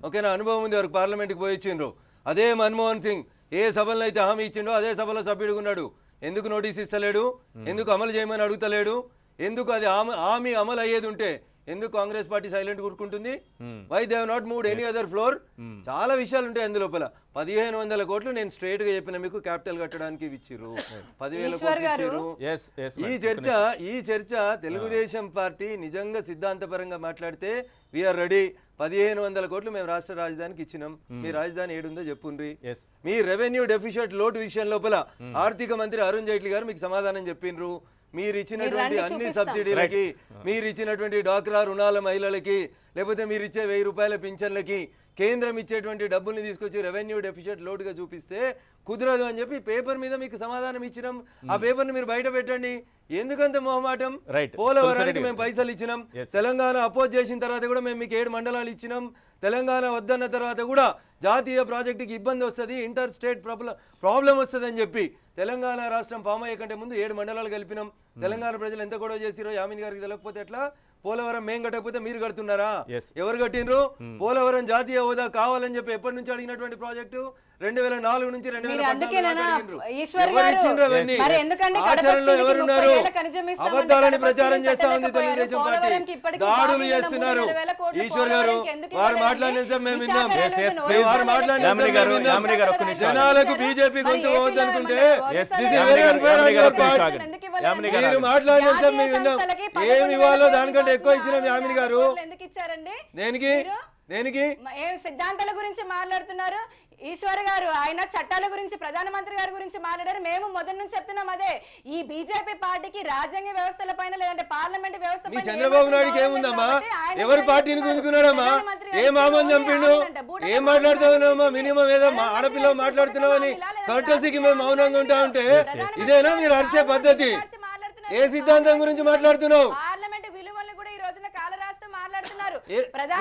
ఓకేనా? అనుభవం ఉంది వారికి, పార్లమెంట్కి పోయి ఇచ్చిండ్రు. అదే మన్మోహన్ సింగ్ ఏ సభలో అయితే హామీ ఇచ్చిండో అదే సభలో సభ్యుడిగా ఉన్నాడు. ఎందుకు నోటీస్ ఇస్తలేడు? ఎందుకు అమలు చేయమని అడుగుతలేడు? ఎందుకు అది హామీ అమలు అయ్యేది ఉంటే ఎందుకు కాంగ్రెస్ పార్టీ సైలెంట్ కూరుకుంటుంది? Why they have not moved any other floor? చాలా విషయాలు ఉంటాయి అందులోపల. 1,500 కోట్లు నేను స్ట్రైట్ గా చెప్పిన మీకు క్యాపిటల్ కట్టడానికి ఇచ్చిర్రు, 10,000 కోట్లు ఇచ్చిర్రు. ఈ చర్చ తెలుగుదేశం పార్టీ నిజంగా సిద్ధాంతపరంగా మాట్లాడితే వీఆర్ రెడీ. 1,500 కోట్లు మేము రాష్ట్ర రాజధానికి ఇచ్చినాం. మీ రాజధాని ఏడుందో చెప్పుండ్రి. మీ రెవెన్యూ డెఫిసిట్ లోటు విషయం లోపల ఆర్థిక మంత్రి అరుణ్ జైట్లీ గారు మీకు సమాధానం చెప్పిండ్రు. మీరు ఇచ్చినటువంటి అన్ని సబ్సిడీలకి, మీరు ఇచ్చినటువంటి డ్వాక్రా రుణాల మహిళలకి, లేకపోతే మీరు ఇచ్చే 1000 రూపాయల పింఛన్లకి కేంద్రం ఇచ్చేటువంటి డబ్బుల్ని తీసుకొచ్చి రెవెన్యూ డెఫిసిట్ లోటుగా చూపిస్తే కుదరదు అని చెప్పి పేపర్ మీద మీకు సమాధానం ఇచ్చినాం. ఆ పేపర్ని మీరు బయట పెట్టండి. ఎందుకంత మొహమాటం? పోలవరానికి మేము పైసలు ఇచ్చినాం, తెలంగాణ అపోజ్ చేసిన తర్వాత కూడా మేము మీకు 7 మండలాలు ఇచ్చినాం. తెలంగాణ వద్దన్న తర్వాత కూడా జాతీయ ప్రాజెక్టుకి ఇబ్బంది వస్తుంది, ఇంటర్ స్టేట్ ప్రాబ్లం వస్తుంది అని చెప్పి తెలంగాణ రాష్ట్రం ఫామ్ అయ్యే కంటే ముందు 7 మండలాలు కలిపినాం. తెలంగాణ ప్రజలు ఎంత గొడవ చేసిరో యామిని గారికి తెలియకపోతే ఎట్లా? పోలవరం మేం కట్టకపోతే మీరు కడుతున్నారా? ఎవరు కట్టినరు? పోలవరం జాతీయ హోదా కావాలని చెప్పి ఎప్పటి నుంచి అడిగినటువంటి ప్రాజెక్టు 2004 నుంచి 2014 ఆచరణలో ఎవరున్నారు? అబద్ధాలని ప్రచారం చేస్తా ఉంది తెలుగుదేశం పార్టీ. దాడులు చేస్తున్నారు. ఈశ్వర్ గారు వారు మాట్లాడిన మేము విన్నాం. వారు మాట్లాడిన జనాలకు బీజేపీ గొంతు పోవద్దనుకుంటే మీరు మాట్లాడిన మేము విన్నాం. ఏమి ఇవ్వాలో దానికంటే ఎక్కువ ఇచ్చినాం యామిని గారు. దేనికి సిద్ధాంతాల గురించి మాట్లాడుతున్నారు ఈశ్వర్ గారు. ఆయన చట్టాల గురించి ప్రధానమంత్రి గారి గురించి మాట్లాడారు. మేము మొదటి నుంచి చెప్తున్నాం అదే, ఈ బీజేపీ పార్టీకి రాజ్యాంగ వ్యవస్థల పైన లేదంటే పార్లమెంట్ వ్యవస్థ పైన చంద్రబాబు నాయుడుకి ఏముందమ్మా? ఎవరి పార్టీని గుంజుకున్నాడమ్మా? ఏ మామని చంపిండు? ఏం మాట్లాడుతున్నామా? మినిమం ఏదో ఆడపిల్ల మాట్లాడుతున్నామని కర్టసీకి మేము మౌనంగా ఉంటా ఉంటే ఇదేనా మీరు అరిచే పద్ధతి? ఏ సిద్ధాంతం గురించి మాట్లాడుతున్నావు? పార్లమెంట్ విలువలను కూడా ఈ రోజున కాలరాస్తూ మాట్లాడుతున్నారు.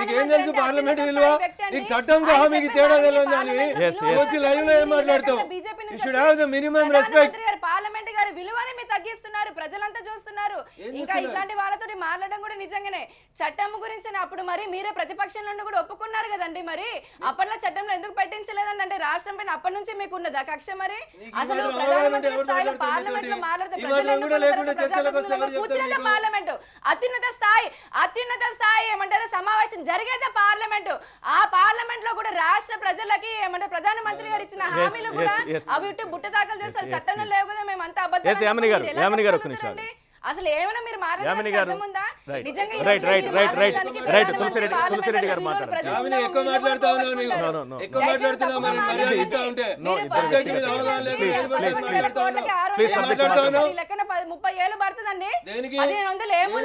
నీకేం తెలుసు పార్లమెంట్ విలువ? నీకు చట్టంతో హామీకి తేడా తెలియదు. వచ్చి లైవ్ లో ఏం మాట్లాడతావు? You should have the minimum respect. Parliament గారి విలువని మీరు తగ్గిస్తున్నారు, ప్రజలంతా చూస్తున్నారు. ఇంకా ఇట్లాంటి వాళ్ళతోటి మాట్లాడడం కూడా నిజంగానే చట్టం గురించి అప్పుడు మరి మీరే ప్రతిపక్షంలో కూడా ఒప్పుకున్నారు కదండి. మరి అప్పట్లో చట్టంలో ఎందుకు పెట్టించలేదండి? అంటే రాష్ట్రం పైన అప్పటి నుంచి మీకు ఉన్నదా కక్ష? మరి అసలు ప్రధానమంత్రి స్థాయిలో పార్లమెంట్ లో మాట్లాడితే పార్లమెంట్ అత్యున్నత స్థాయి ఏమంటారు సమావేశం జరిగేదే పార్లమెంట్. ఆ పార్లమెంట్ లో కూడా రాష్ట్ర ప్రజలకి ఏమంటారు ప్రధానమంత్రి గారు ఇచ్చిన హామీలు కూడా అవి ఇటు బుట్ట దాఖలు చేస్తారు. చట్టంలో లేవు కదా, మేము అంతా అబద్ధం. అసలు ఏమైనా మీరు మాట్లాడారు ఉందా? నిజంగా తులసిరెడ్డి గారు లెక్కన 30 ఏళ్ళు పడుతుందండి. 1500 ఏమో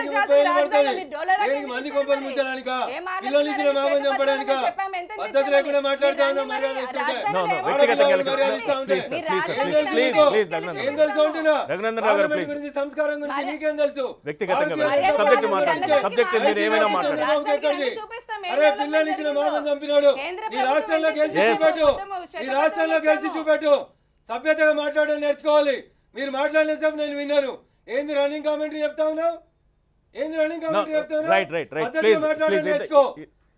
సంస్కారం గురించి నీకేం తెలుసు? వ్యక్తిగతంగా సబ్జెక్ట్ మాట్లాడండి. సబ్జెక్ట్ మీరు ఏమైనా మాట్లాడండి. అరే పిల్లలు ఇచ్చిన మామని చంపినాడు. ఈ రాష్ట్రంలో గెలిచి చూపెట్టు, ఈ రాష్ట్రంలో గెలిచి చూపెట్టు. సభ్యతగా మాట్లాడడం నేర్చుకోవాలి. మీరు మాట్లాడిన సేపు నేను విన్నాను. ఏంది రన్నింగ్ కామెంటరీ చెప్తా ఉన్నావు? ఏంది రన్నింగ్ కామెంటరీ చెప్తా ఉన్నావు? మాట్లాడడం నేర్చుకో.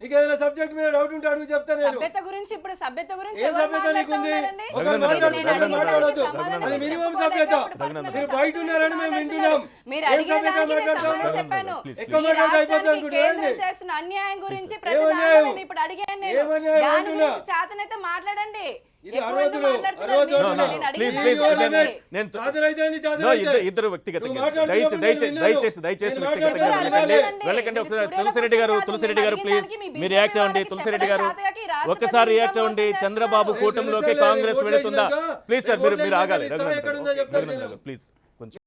నీకు ఏదైనా సబ్జెక్ట్ మీద డౌట్ ఉంటే అడుగు చెప్తా నేను. సభ్యత గురించి ఇప్పుడు సభ్యత గురించి ఏ సభ్యత నీకుంది? ఒకరు మాట్లాడొద్దు. అది మినిమం సభ్యత. మీరు బయట ఉన్నారని మేము వింటున్నాం. మీరు చెప్పాను. ఎక్కువ మాట్లాడితే అయిపోతుంది అనుకుంటున్నాను. చేస్తున్న అన్యాయం గురించి ప్రజలు ఇప్పుడు అడిగాను నేను. దాని గురించి చేతనైతే మాట్లాడండి. ఇద్దరు వ్యక్తిగతంగా దయచేసి వెళ్ళకండి. తులసిరెడ్డి గారు ప్లీజ్ మీరు రియాక్ట్ అవ్వండి. తులసిరెడ్డి గారు ఒక్కసారి రియాక్ట్ అవ్వండి. చంద్రబాబు కూటమిలోకి కాంగ్రెస్ వెళుతుందా? ప్లీజ్ సార్ మీరు ఆగాలి. ప్లీజ్ కొంచెం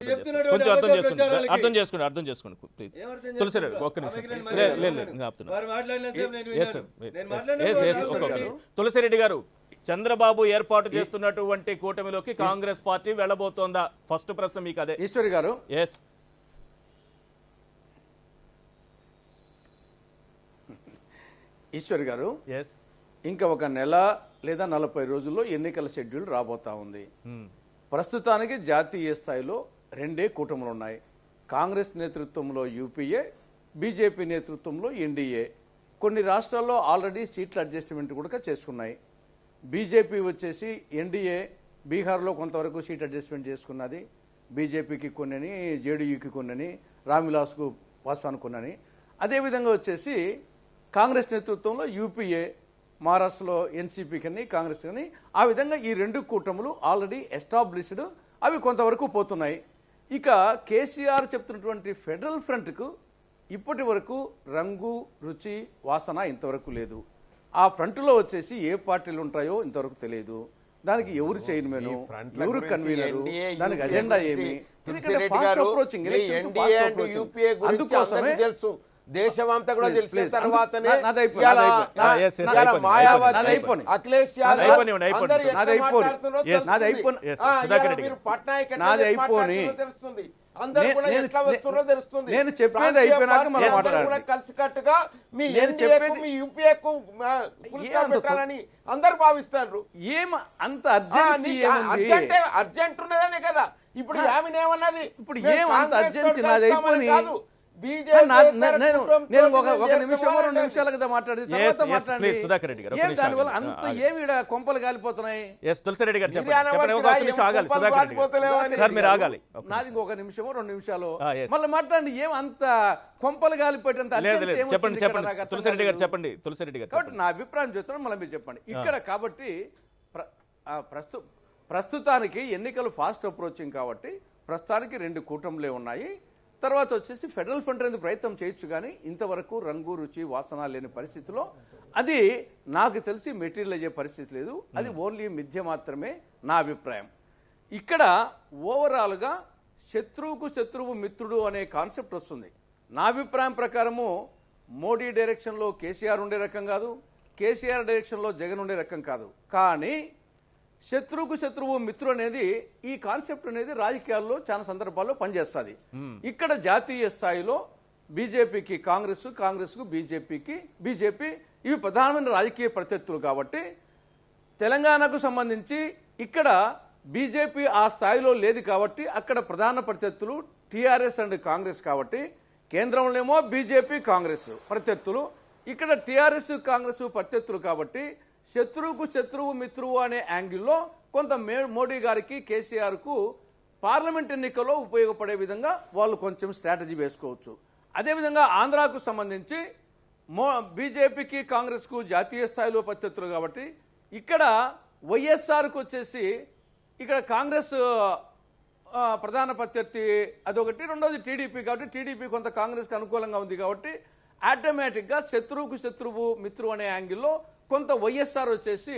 అర్థం చేసుకోండి ప్లీజ్. తులసిరెడ్డి ఒక్క నిమిషం. తులసిరెడ్డి గారు, చంద్రబాబు ఏర్పాటు చేస్తున్నటువంటి కూటమిలోకి కాంగ్రెస్ పార్టీ వెళ్ళబోతోందా? ఫస్ట్ ప్రశ్న మీకు అదే. ఈశ్వరి గారు, ఎస్ ఈశ్వరి గారు, ఇంకా ఒక నెల లేదా 40 రోజుల్లో ఎన్నికల షెడ్యూల్ రాబోతా ఉంది. ప్రస్తుతానికి జాతీయ స్థాయిలో 2 కూటములు ఉన్నాయి. కాంగ్రెస్ నేతృత్వంలో యూపీఏ, బీజేపీ నేతృత్వంలో ఎన్డీఏ. కొన్ని రాష్ట్రాల్లో ఆల్రెడీ సీట్ల అడ్జస్ట్మెంట్ కూడా చేసుకున్నాయి. బీజేపీ వచ్చేసి ఎన్డీఏ బీహార్లో కొంతవరకు సీట్ అడ్జస్ట్మెంట్ చేసుకున్నది. బీజేపీకి కొన్నని, జేడీయూకి కొన్నని, రామ్విలాస్కు పాస్వాన్ కొన్నని. అదేవిధంగా వచ్చేసి కాంగ్రెస్ నేతృత్వంలో యూపీఏ, మహారాష్ట్రలో ఎన్సీపీ కని, కాంగ్రెస్ కానీ, ఆ విధంగా ఈ 2 కూటములు ఆల్రెడీ ఎస్టాబ్లిష్డ్, అవి కొంతవరకు పోతున్నాయి. ఇక కేసీఆర్ చెప్తున్నటువంటి ఫెడరల్ ఫ్రంట్కు ఇప్పటి వరకు రంగు, రుచి, వాసన ఇంతవరకు లేదు. ఆ ఫ్రంట్లో వచ్చేసి ఏ పార్టీలు ఉంటాయో ఇంతవరకు తెలియదు. దానికి ఎవరు చైర్మన్, ఈ ఫ్రంట్ల ఎవరు గురించి కన్వీనర్, NDA, దానికి UPA అజెండా గురించి ఏమి, తులసిరెడ్డి గారు, మీ NDA and UPA గురించి అందుకోసమే అందరికీ తెలుసు, దేశమంతా కూడా తెలిసిన please, తర్వాతనే నాది అయిపోయి- ఇవాళ నాది అయిపోయి- yes, yes, ఇవాళ అయిపోయింది, మాయావతి, నాది అయిపోయింది. అఖిలేష్ యాదవ్ అయిపోయింది, అందరూ ఎట్లా నాది అయిపోయింది. మాట్లాడుతున్నారో Yes, నాది తెలుస్తుంది. అయిపోయింది. Yes, ఆ, సుధాకర్ ఇవాళ రెడ్డి మీరు గారు. పట్నాయక్ ఎట్లా నాది మాట్లాడుతున్నారో అయిపోయి- తెలుస్తుంది. అందరూ కూడా నేను- ఎట్లా వస్తున్నారో తెలుస్తుంది. నేను చెప్పేది ప్రాంతీయ అయిపోయినాక పార్టీలు మనం అందరూ మాట్లాడాలి. కూడా కలిసికట్టుగా మీ నేను NDA కు, చెప్పేది- మీ UPA కు ఏమంత పెట్టాలని అందరు భావిస్తారు. ఏం అంత అర్జెన్సీ ఏముంది? అర్జెంట్ ఉన్నదనే కదా ఇప్పుడు ఆమె ఏమన్నది, ఇప్పుడు మేము ఏం అంత కాంగ్రెస్ అర్జెన్సీ? తోటి నాది కలుస్తామని అయిపోయి- కాదు. BJP నేను కుటుంబంతో ఒక నిమిషమో చేస్తామని 2 నిమిషాల కదా మాట్లాడేది, Yes, తర్వాత yes, మాట్లాడండి. please, సుధాకర్ రెడ్డి గారు, ఒక ఏం నిమిషం దానివల్ల ఆగండి. అంత ఆగండి. ఏమి ఈడ కొంపలు కాలిపోతున్నాయి? ఎస్ తులసిరెడ్డి గారు చెప్పండి, మీరే చెప్పండి, ఒక అనవద్దురా, నిమిషం ఆగాలి ఏం సుధాకర్ రెడ్డి కుప్పలు గారు. సార్ మీరు ఆగాలి. నాది ఇంకొక నిమిషమో 2 నిమిషాలు yes. మళ్ళీ మాట్లాడండి. ఏం అంత కొంపలు కాలిపోయేంత లేదు urgency లేదు ఏమొచ్చింది చెప్పండి ఇక్కడ? చెప్పండి నాకు అర్థం తులసిరెడ్డి గారు కాలేదు. చెప్పండి తులసిరెడ్డి గారు కాబట్టి చెప్పండి. నా అభిప్రాయం చెప్తాను, మళ్ళీ మీరు చెప్పండి. ఇక్కడ కాబట్టి ప్రస్తుతానికి ఎన్నికలు ఫాస్ట్ అప్రోచింగ్ కాబట్టి ప్రస్తుతానికి 2 కూటములే ఉన్నాయి. తర్వాత వచ్చేసి ఫెడరల్ ఫ్రంట్ అనేది ప్రయత్నం చేయొచ్చు, కానీ ఇంతవరకు రంగు రుచి వాసన లేని పరిస్థితిలో అది నాకు తెలిసి మెటీరియల్ అయ్యే పరిస్థితి లేదు. అది ఓన్లీ మిథ్య మాత్రమే నా అభిప్రాయం. ఇక్కడ ఓవరాల్గా శత్రువుకు శత్రువు మిత్రుడు అనే కాన్సెప్ట్ వస్తుంది. నా అభిప్రాయం ప్రకారము మోడీ డైరెక్షన్లో కేసీఆర్ ఉండే రకం కాదు, కేసీఆర్ డైరెక్షన్లో జగన్ ఉండే రకం కాదు. కానీ శత్రువుకు శత్రువు మిత్రుడు అనేది ఈ కాన్సెప్ట్ అనేది రాజకీయాల్లో చాలా సందర్భాల్లో పనిచేస్తుంది. ఇక్కడ జాతీయ స్థాయిలో బీజేపీకి కాంగ్రెస్, కాంగ్రెస్కు బీజేపీ ఇవి ప్రధానమైన రాజకీయ ప్రత్యర్థులు కాబట్టి తెలంగాణకు సంబంధించి ఇక్కడ బీజేపీ ఆ స్థాయిలో లేదు కాబట్టి అక్కడ ప్రధాన ప్రత్యర్థులు టీఆర్ఎస్ అండ్ కాంగ్రెస్ కాబట్టి కేంద్రంలోనేమో బీజేపీ కాంగ్రెస్ ప్రత్యర్థులు, ఇక్కడ టీఆర్ఎస్ కాంగ్రెస్ ప్రత్యర్థులు కాబట్టి శత్రువుకు శత్రువు మిత్రువు అనే యాంగిల్లో కొంత మోడీ గారికి కేసీఆర్కు పార్లమెంట్ ఎన్నికల్లో ఉపయోగపడే విధంగా వాళ్ళు కొంచెం స్ట్రాటజీ వేసుకోవచ్చు. అదేవిధంగా ఆంధ్రాకు సంబంధించి బీజేపీకి కాంగ్రెస్కు జాతీయ స్థాయిలో ప్రత్యర్థులు కాబట్టి ఇక్కడ వైఎస్ఆర్కు వచ్చేసి ఇక్కడ కాంగ్రెస్ ప్రధాన ప్రత్యర్థి అదొకటి, రెండోది టీడీపీ కాబట్టి టీడీపీ కొంత కాంగ్రెస్కి అనుకూలంగా ఉంది కాబట్టి ఆటోమేటిక్గా శత్రువుకు శత్రువు మిత్రువు అనే యాంగిల్లో కొంత వైఎస్ఆర్ వచ్చేసి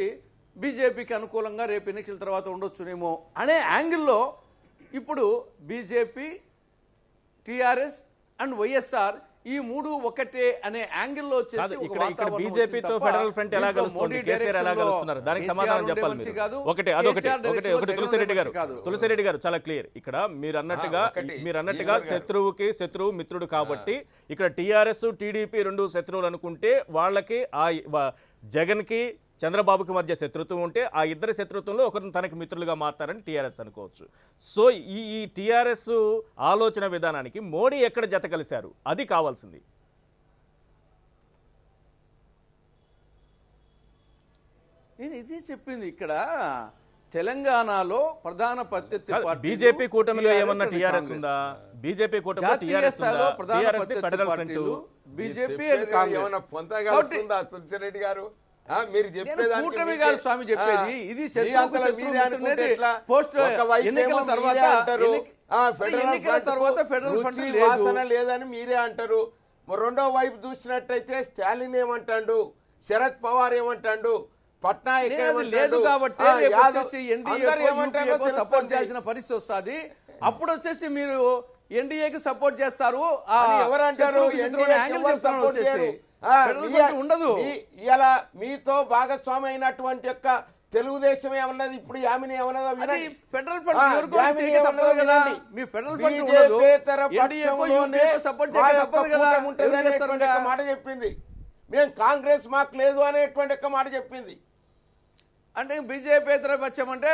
బీజేపీకి అనుకూలంగా రేపు ఎన్నికల తర్వాత ఉండొచ్చునేమో అనే యాంగిల్లో ఇప్పుడు బీజేపీ, టీఆర్ఎస్ అండ్ వైఎస్ఆర్ ఈ 3 ఒకటే అనే యాంగిల్లో వచ్చేసి ఇక్కడ బీజేపీతో ఫెడరల్ ఫ్రంట్ ఎలా కలుస్తుంది, కేసీఆర్ ఎలా కలుస్తున్నారు, దానికి సమాధానం చెప్పాలి మీరు. ఒకటి తులసిరెడ్డి గారు చాలా క్లియర్. ఇక్కడ మీరు అన్నట్టుగా శత్రువుకి శత్రువు మిత్రుడు కాబట్టి ఇక్కడ టీఆర్ఎస్ టీడీపీ 2 శత్రువులు అనుకుంటే వాళ్ళకి జగన్ కి చంద్రబాబుకి మధ్య శత్రుత్వం ఉంటే ఆ ఇద్దరి శత్రుత్వంలో ఒకరిని తనకి మిత్రులుగా మారతారని టీఆర్ఎస్ అనుకోవచ్చు. సో ఈ టీఆర్ఎస్ ఆలోచన విధానానికి మోడీ ఎక్కడ జత కలిశారు అది కావాల్సింది. నేను ఇది చెప్పింది ఇక్కడ తెలంగాణలో ప్రధాన ప్రత్యర్థి బీజేపీ కూటమిలో ఏమన్నా టీఆర్ఎస్ ఉందా? బీజేపీ కూటమిలో టీఆర్ఎస్ ఉందా? TRS federal front, BJP and Congress Tulasi Reddy గారు మీరు కూటమి కాదు స్వామి చెప్పేది. ఇది పోస్ట్ ఎన్నికల తర్వాత ఫెడరల్ ఫ్రంట్ లేదని మీరే అంటారు. రెండో వైపు చూసినట్టయితే స్టాలిన్ ఏమంటాడు, శరద్ పవార్ ఏమంటాడు, పట్నాయక్ లేదు కాబట్టి సపోర్ట్ చేయాల్సిన పరిస్థితి వస్తుంది. అప్పుడు వచ్చేసి మీరు ఎన్డీఏకి సపోర్ట్ చేస్తారు ఉండదు. ఇలా మీతో భాగస్వామి అయినటువంటి యొక్క తెలుగుదేశం ఏమన్నది, ఇప్పుడు యామిని ఏమన్నదో ఫెడరల్ ఫ్రంట్ తప్పదు కదా. మీ ఫెడరల్ ఫ్రంట్ మాట చెప్పింది, మేము కాంగ్రెస్ మాకు లేదు అనేటువంటి ఒక మాట చెప్పింది. అంటే బీజేపీ వచ్చామంటే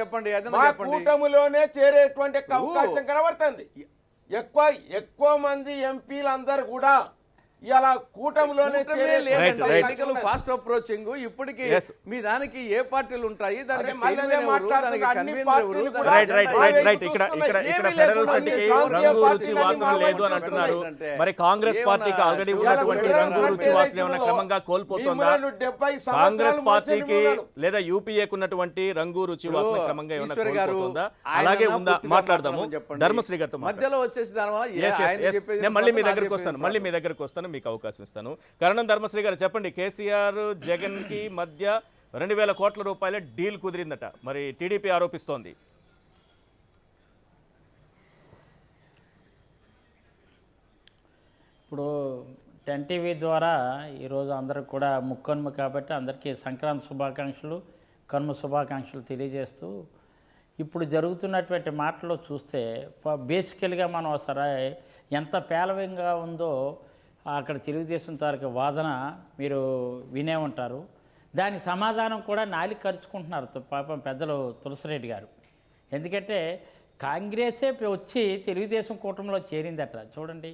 చెప్పండి, కూటమిలోనే చేరేటువంటి అవకాశం కనబడుతుంది. ఎక్కువ మంది ఎంపీలందరూ కూడా ఇలా కూటమిలోనే ఎన్నికలు ఫాస్ట్ అప్రోచింగ్. ఇప్పటికి మీ దానికి ఏ పార్టీలు ఉంటాయి, దానికి మరి కాంగ్రెస్ పార్టీకి ఆల్రెడీ ఉన్నటువంటి రంగు రుచి వాసన ఏమైనా క్రమంగా కోల్పోతుందా? కాంగ్రెస్ పార్టీకి లేదా యూపీఏకి ఉన్నటువంటి రంగు రుచి వాసన క్రమంగా ఏమైనా కోల్పోతుందా? అలాగే ఉందా? మాట్లాడదాము ధర్మశ్రీ గారితో. మధ్యలో వచ్చేసి దానివల్ల మళ్ళీ మీ దగ్గరకు వస్తాను మీకు అవకాశం ఇస్తాను. కరణం ధర్మశ్రీ గారు చెప్పండి, కేసీఆర్ జగన్కి మధ్య 2,000 కోట్ల రూపాయల డీల్ కుదిరిందట, మరి టీడీపీ ఆరోపిస్తోంది. ఇప్పుడు 10 టీవీ ద్వారా ఈరోజు అందరికి కూడా ముక్కనుమ కాబట్టి అందరికీ సంక్రాంతి శుభాకాంక్షలు, కనుమ శుభాకాంక్షలు తెలియజేస్తూ ఇప్పుడు జరుగుతున్నటువంటి మాటలు చూస్తే బేసికల్గా మనం ఒకసారి ఎంత పేలవంగా ఉందో అక్కడ తెలుగుదేశం తాలూకు వాదన మీరు వినే ఉంటారు. దానికి సమాధానం కూడా నాలి ఖర్చుకుంటున్నారు పాపం పెద్దలు తులసిరెడ్డి గారు. ఎందుకంటే కాంగ్రెసే వచ్చి తెలుగుదేశం కూటమిలో చేరిందట చూడండి,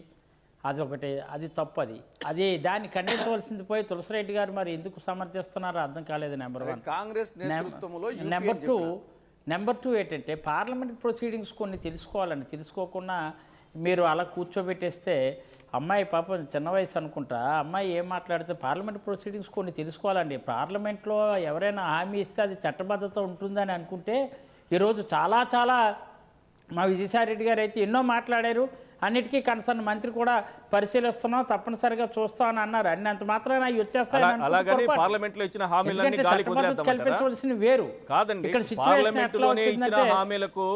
అదొకటి, అది తప్పు. అది దాన్ని ఖండించవలసింది పోయి తులసిరెడ్డి గారు మరి ఎందుకు సమర్థిస్తున్నారో అర్థం కాలేదు. నెంబర్ 1. కాంగ్రెస్ నేతృత్వంలో నెంబర్ 2 ఏంటంటే పార్లమెంట్ ప్రొసీడింగ్స్ కొన్ని తెలుసుకోవాలండి. తెలుసుకోకుండా మీరు అలా కూర్చోబెట్టేస్తే అమ్మాయి పాపం చిన్న వయసు అనుకుంటా, అమ్మాయి ఏం మాట్లాడితే పార్లమెంట్ ప్రొసీడింగ్స్ కొన్ని తెలుసుకోవాలండి. పార్లమెంట్లో ఎవరైనా హామీ ఇస్తే అది చట్టబద్ధత ఉంటుందని అనుకుంటే ఈరోజు చాలా మా విజయసాయిరెడ్డి గారు అయితే ఎన్నో మాట్లాడారు. అన్నిటికీ కన్సర్న్ మంత్రి కూడా పరిశీలిస్తున్నాం, తప్పనిసరిగా చూస్తామని అన్నారు. అన్నంత మాత్రాన అవి వచ్చేస్తాయి వేరు కాదండి. పార్లమెంటులోనే ఇచ్చిన హామీలకు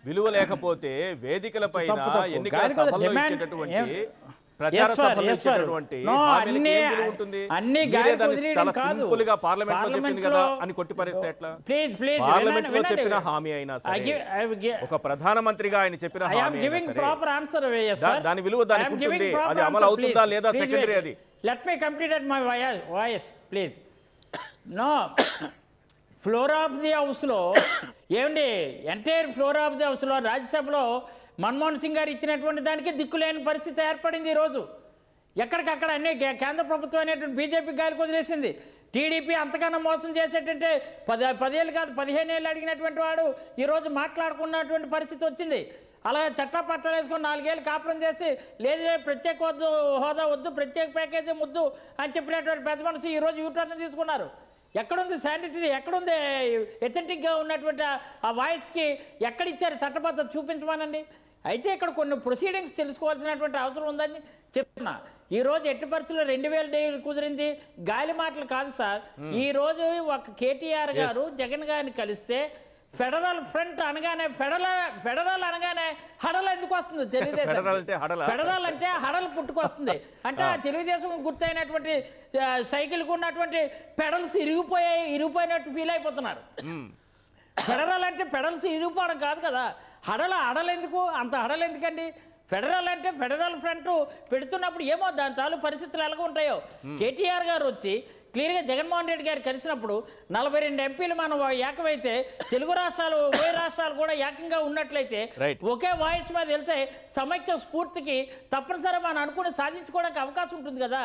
విలువ లేకపోతే వేదికల పైన ఎన్నికల సభల్లో ఇచ్చేటటువంటి ప్రచార సభల్లో ఇచ్చేటటువంటి హామీలకు ఏం విలువ ఉంటుంది? మీరే దాన్ని చాలా సింపుల్ గా పార్లమెంట్ లో చెప్పింది కదా అని కొట్టిపరిస్తే ఎట్లా? పార్లమెంట్ లో చెప్పిన హామీ అయినా సరే, ఒక ప్రధానమంత్రిగా ఆయన చెప్పిన హామీ దాని విలువ దానికి ఉంటుంది. అది అమలు అవుతుందా లేదా సెకండరీ. అది let me complete my voice please. No, floor of the హౌస్లో ఏమండి, ఎంటైర్ ఫ్లోర్ ఆఫ్ ది హౌస్లో రాజ్యసభలో మన్మోహన్ సింగ్ గారు ఇచ్చినటువంటి దానికి దిక్కులేని పరిస్థితి ఏర్పడింది. ఈరోజు ఎక్కడికక్కడ అన్ని కేంద్ర ప్రభుత్వం అనేటువంటి బీజేపీ గాలికి వదిలేసింది. టీడీపీ అంతకన్నా మోసం చేసేటంటే 10 ఏళ్ళు కాదు 15 ఏళ్ళు అడిగినటువంటి వాడు ఈరోజు మాట్లాడుకున్నటువంటి పరిస్థితి వచ్చింది. అలాగే చట్టా పట్టాలు వేసుకొని 4 ఏళ్ళు కాపురం చేసి లేదు ప్రత్యేక హోదా వద్దు, ప్రత్యేక ప్యాకేజీ ముద్దు అని చెప్పినటువంటి పెద్ద మనసు ఈరోజు యూటర్న్ తీసుకున్నారు. ఎక్కడుంది శానిటరీ, ఎక్కడుంది ఎథెంటిక్గా ఉన్నటువంటి ఆ వాయిస్కి ఎక్కడిచ్చారు చట్టబద్ధత చూపించమనండి. అయితే ఇక్కడ కొన్ని ప్రొసీడింగ్స్ తెలుసుకోవాల్సినటువంటి అవసరం ఉందని చెప్తున్నా. ఈరోజు ఎట్టి పరిస్థితుల్లో 2,000 డేలు కుదిరింది గాలి మాటలు కాదు సార్. ఈరోజు ఒక కేటీఆర్ గారు జగన్ గారిని కలిస్తే ఫెడరల్ ఫ్రంట్ అనగానే ఫెడరల్ అనగానే హడల్ ఎందుకు వస్తుంది? తెలుగుదేశం ఫెడరల్ అంటే హడల్ పుట్టుకొస్తుంది. అంటే ఆ తెలుగుదేశం గుర్తయినటువంటి సైకిల్కి ఉన్నటువంటి పెడల్స్ ఇరిగిపోయినట్టు ఫీల్ అయిపోతున్నారు. ఫెడరల్ అంటే పెడల్స్ ఇరిగిపోవడం కాదు కదా, హడల్ ఎందుకు? అంత హడల్ ఎందుకండి? ఫెడరల్ అంటే ఫెడరల్ ఫ్రంట్ పెడుతున్నప్పుడు ఏమో దాని తాలూ పరిస్థితులు ఎలాగ ఉంటాయో. కేటీఆర్ గారు వచ్చి క్లియర్గా జగన్మోహన్ రెడ్డి గారు కలిసినప్పుడు 42 ఎంపీలు మనం ఏకమైతే తెలుగు రాష్ట్రాలు ఉభయ రాష్ట్రాలు కూడా ఏకంగా ఉన్నట్లయితే ఒకే వాయిస్ మీద వెళ్తే సమైక్య స్ఫూర్తికి తప్పనిసరి మనం అనుకుని సాధించుకోవడానికి అవకాశం ఉంటుంది కదా.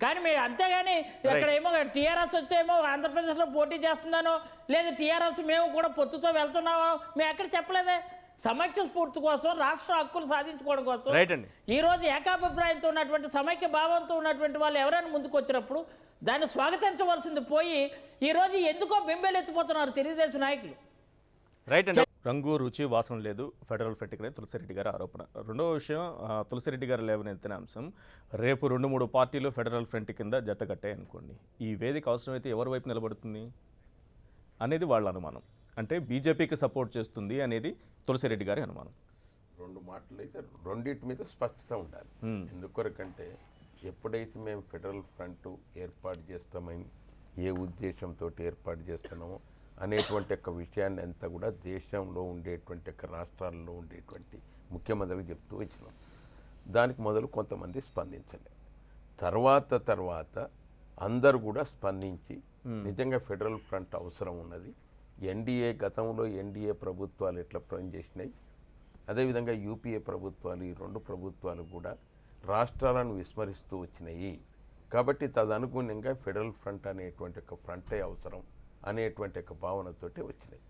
కానీ మేము అంతేగాని ఇక్కడ ఏమో టీఆర్ఎస్ వచ్చేమో ఆంధ్రప్రదేశ్లో పోటీ చేస్తున్నానో లేదు టీఆర్ఎస్ మేము కూడా పొత్తుతో వెళ్తున్నామో మేము ఎక్కడ చెప్పలేదే. సమైక్య స్ఫూర్తి కోసం, రాష్ట్ర హక్కులు సాధించుకోవడం కోసం ఈ రోజు ఏకాభిప్రాయంతో ఉన్నటువంటి సమైక్య భావంతో ఉన్నటువంటి వాళ్ళు ఎవరైనా ముందుకు వచ్చినప్పుడు దాన్ని స్వాగతించవలసింది పోయి ఈరోజు ఎందుకో బెంబేలు ఎత్తిపోతున్నారు తెలుగుదేశం నాయకులు. రైట్ అండి. రంగు రుచి వాసన లేదు ఫెడరల్ ఫ్రంట్ కింద తులసిరెడ్డి గారి ఆరోపణ. రెండవ విషయం, తులసిరెడ్డి గారు లేవనెత్తిన అంశం, రేపు 2-3 పార్టీలు ఫెడరల్ ఫ్రంట్ కింద జతకట్టాయి అనుకోండి, ఈ వేదిక అవసరమైతే ఎవరి వైపు నిలబడుతుంది అనేది వాళ్ళ అనుమానం. అంటే బీజేపీకి సపోర్ట్ చేస్తుంది అనేది తులసిరెడ్డి గారి అనుమానం. 2 మాటలు అయితే రెండింటి మీద స్పష్టత ఉండాలి. ఎందుకొరకంటే ఎప్పుడైతే మేము ఫెడరల్ ఫ్రంట్ ఏర్పాటు చేస్తామని ఏ ఉద్దేశంతో ఏర్పాటు చేస్తున్నామో అనేటువంటి ఒక విషయాన్ని అంతా కూడా దేశంలో ఉండేటువంటి ఒక రాష్ట్రాల్లో ఉండేటువంటి ముఖ్యమంత్రికి చెప్తూ వచ్చినాం. దానికి మొదలు కొంతమంది స్పందించలే. తర్వాత అందరూ కూడా స్పందించి నిజంగా ఫెడరల్ ఫ్రంట్ అవసరం ఉన్నది. ఎన్డీఏ గతంలో ఎన్డీఏ ప్రభుత్వాలు ఎట్లా పనిచేసినాయి, అదేవిధంగా యూపీఏ ప్రభుత్వాలు, ఈ 2 ప్రభుత్వాలు కూడా రాష్ట్రాలను విస్మరిస్తూ వచ్చినాయి. కాబట్టి తదనుగుణంగా ఫెడరల్ ఫ్రంట్ అనేటువంటి ఒక ఫ్రంటే అవసరం అనేటువంటి ఒక భావనతోటి వచ్చినాయి.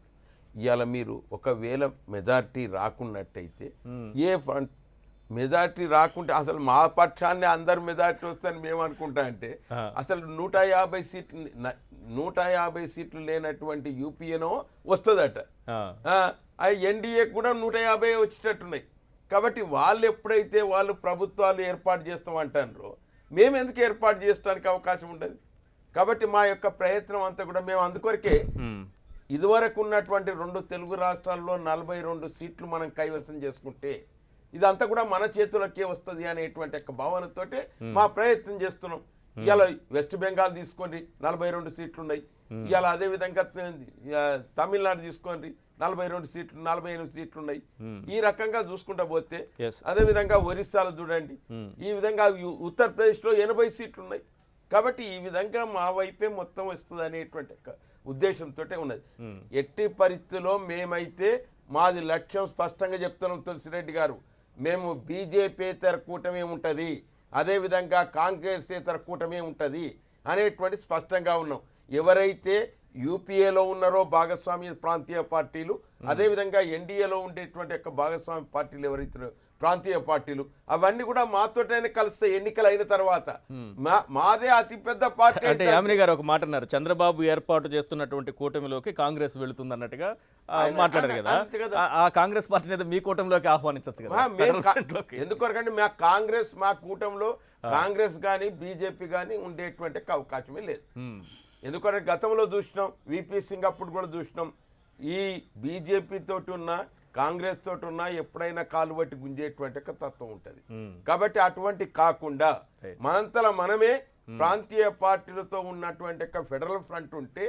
ఇవాళ మీరు ఒకవేళ మెజార్టీ రాకున్నట్టయితే ఏ ఫ్రంట్ మెజార్టీ రాకుంటే అసలు మా పక్షాన్ని అందరు మెజార్టీ వస్తాయని మేము అనుకుంటా అంటే అసలు 150 సీట్లు లేనటువంటి యూపీఏనో వస్తుందట. ఎన్డీఏ కూడా 150 వచ్చేటట్టున్నాయి. కాబట్టి వాళ్ళు ఎప్పుడైతే వాళ్ళు ప్రభుత్వాలు ఏర్పాటు చేస్తామంటారో మేము ఎందుకు ఏర్పాటు చేయడానికి అవకాశం ఉండదు. కాబట్టి మా యొక్క ప్రయత్నం అంతా కూడా మేము అందుకొరకే ఇదివరకు ఉన్నటువంటి 2 తెలుగు రాష్ట్రాల్లో 42 సీట్లు మనం కైవసం చేసుకుంటే ఇదంతా కూడా మన చేతులకే వస్తుంది అనేటువంటి యొక్క భావనతోటే మా ప్రయత్నం చేస్తున్నాం. ఇవాళ వెస్ట్ బెంగాల్ తీసుకోండి 42 సీట్లు ఉన్నాయి. ఇవాళ అదే విధంగా తమిళనాడు తీసుకోండి 42 సీట్లు 48 సీట్లు ఉన్నాయి. ఈ రకంగా చూసుకుంటా పోతే అదే విధంగా ఒరిస్సాలో చూడండి, ఈ విధంగా ఉత్తరప్రదేశ్ లో 80 సీట్లు ఉన్నాయి. కాబట్టి ఈ విధంగా మా వైపే మొత్తం వస్తుంది అనేటువంటి ఉద్దేశంతో ఉన్నది. ఎట్టి పరిస్థితుల్లో మేమైతే మాది లక్ష్యం స్పష్టంగా చెప్తున్నాం. తులసిరెడ్డి గారు, మేము బీజేపీతర కూటమి ఉంటుంది, అదేవిధంగా కాంగ్రెసేతర కూటమి ఉంటుంది అనేటువంటి స్పష్టంగా ఉన్నాం. ఎవరైతే యూపీఏలో ఉన్నారో భాగస్వామ్య ప్రాంతీయ పార్టీలు, అదేవిధంగా ఎన్డీఏలో ఉండేటువంటి యొక్క భాగస్వామ్య పార్టీలు ఎవరైతే ప్రాంతీయ పార్టీలు, అవన్నీ కూడా మాతోటైనా కలిస్తే ఎన్నికలు అయిన తర్వాత మాదే అతిపెద్ద పార్టీ. అంటే యామిని గారు ఒక మాట అన్నారు, చంద్రబాబు ఏర్పాటు చేస్తున్నటువంటి కూటమిలోకి కాంగ్రెస్ వెళుతుంది అన్నట్టుగా మాట్లాడారు కదా. ఆ కాంగ్రెస్ పార్టీని మీ కూటమిలోకి ఆహ్వానించవచ్చు కదా. ఎందుకంటే మా కూటమిలో కాంగ్రెస్ కానీ బీజేపీ కానీ ఉండేటువంటి అవకాశమే లేదు. ఎందుకంటే గతంలో చూసినాం, విపి సింగ్ అప్పుడు కూడా చూసినాం, ఈ బీజేపీ తోటి ఉన్న కాంగ్రెస్ తోటి ఉన్నా ఎప్పుడైనా కాలు బట్టి గుంజేటువంటి తత్వం ఉంటుంది. కాబట్టి అటువంటి కాకుండా మనంతలా మనమే ప్రాంతీయ పార్టీలతో ఉన్నటువంటి ఫెడరల్ ఫ్రంట్ ఉంటే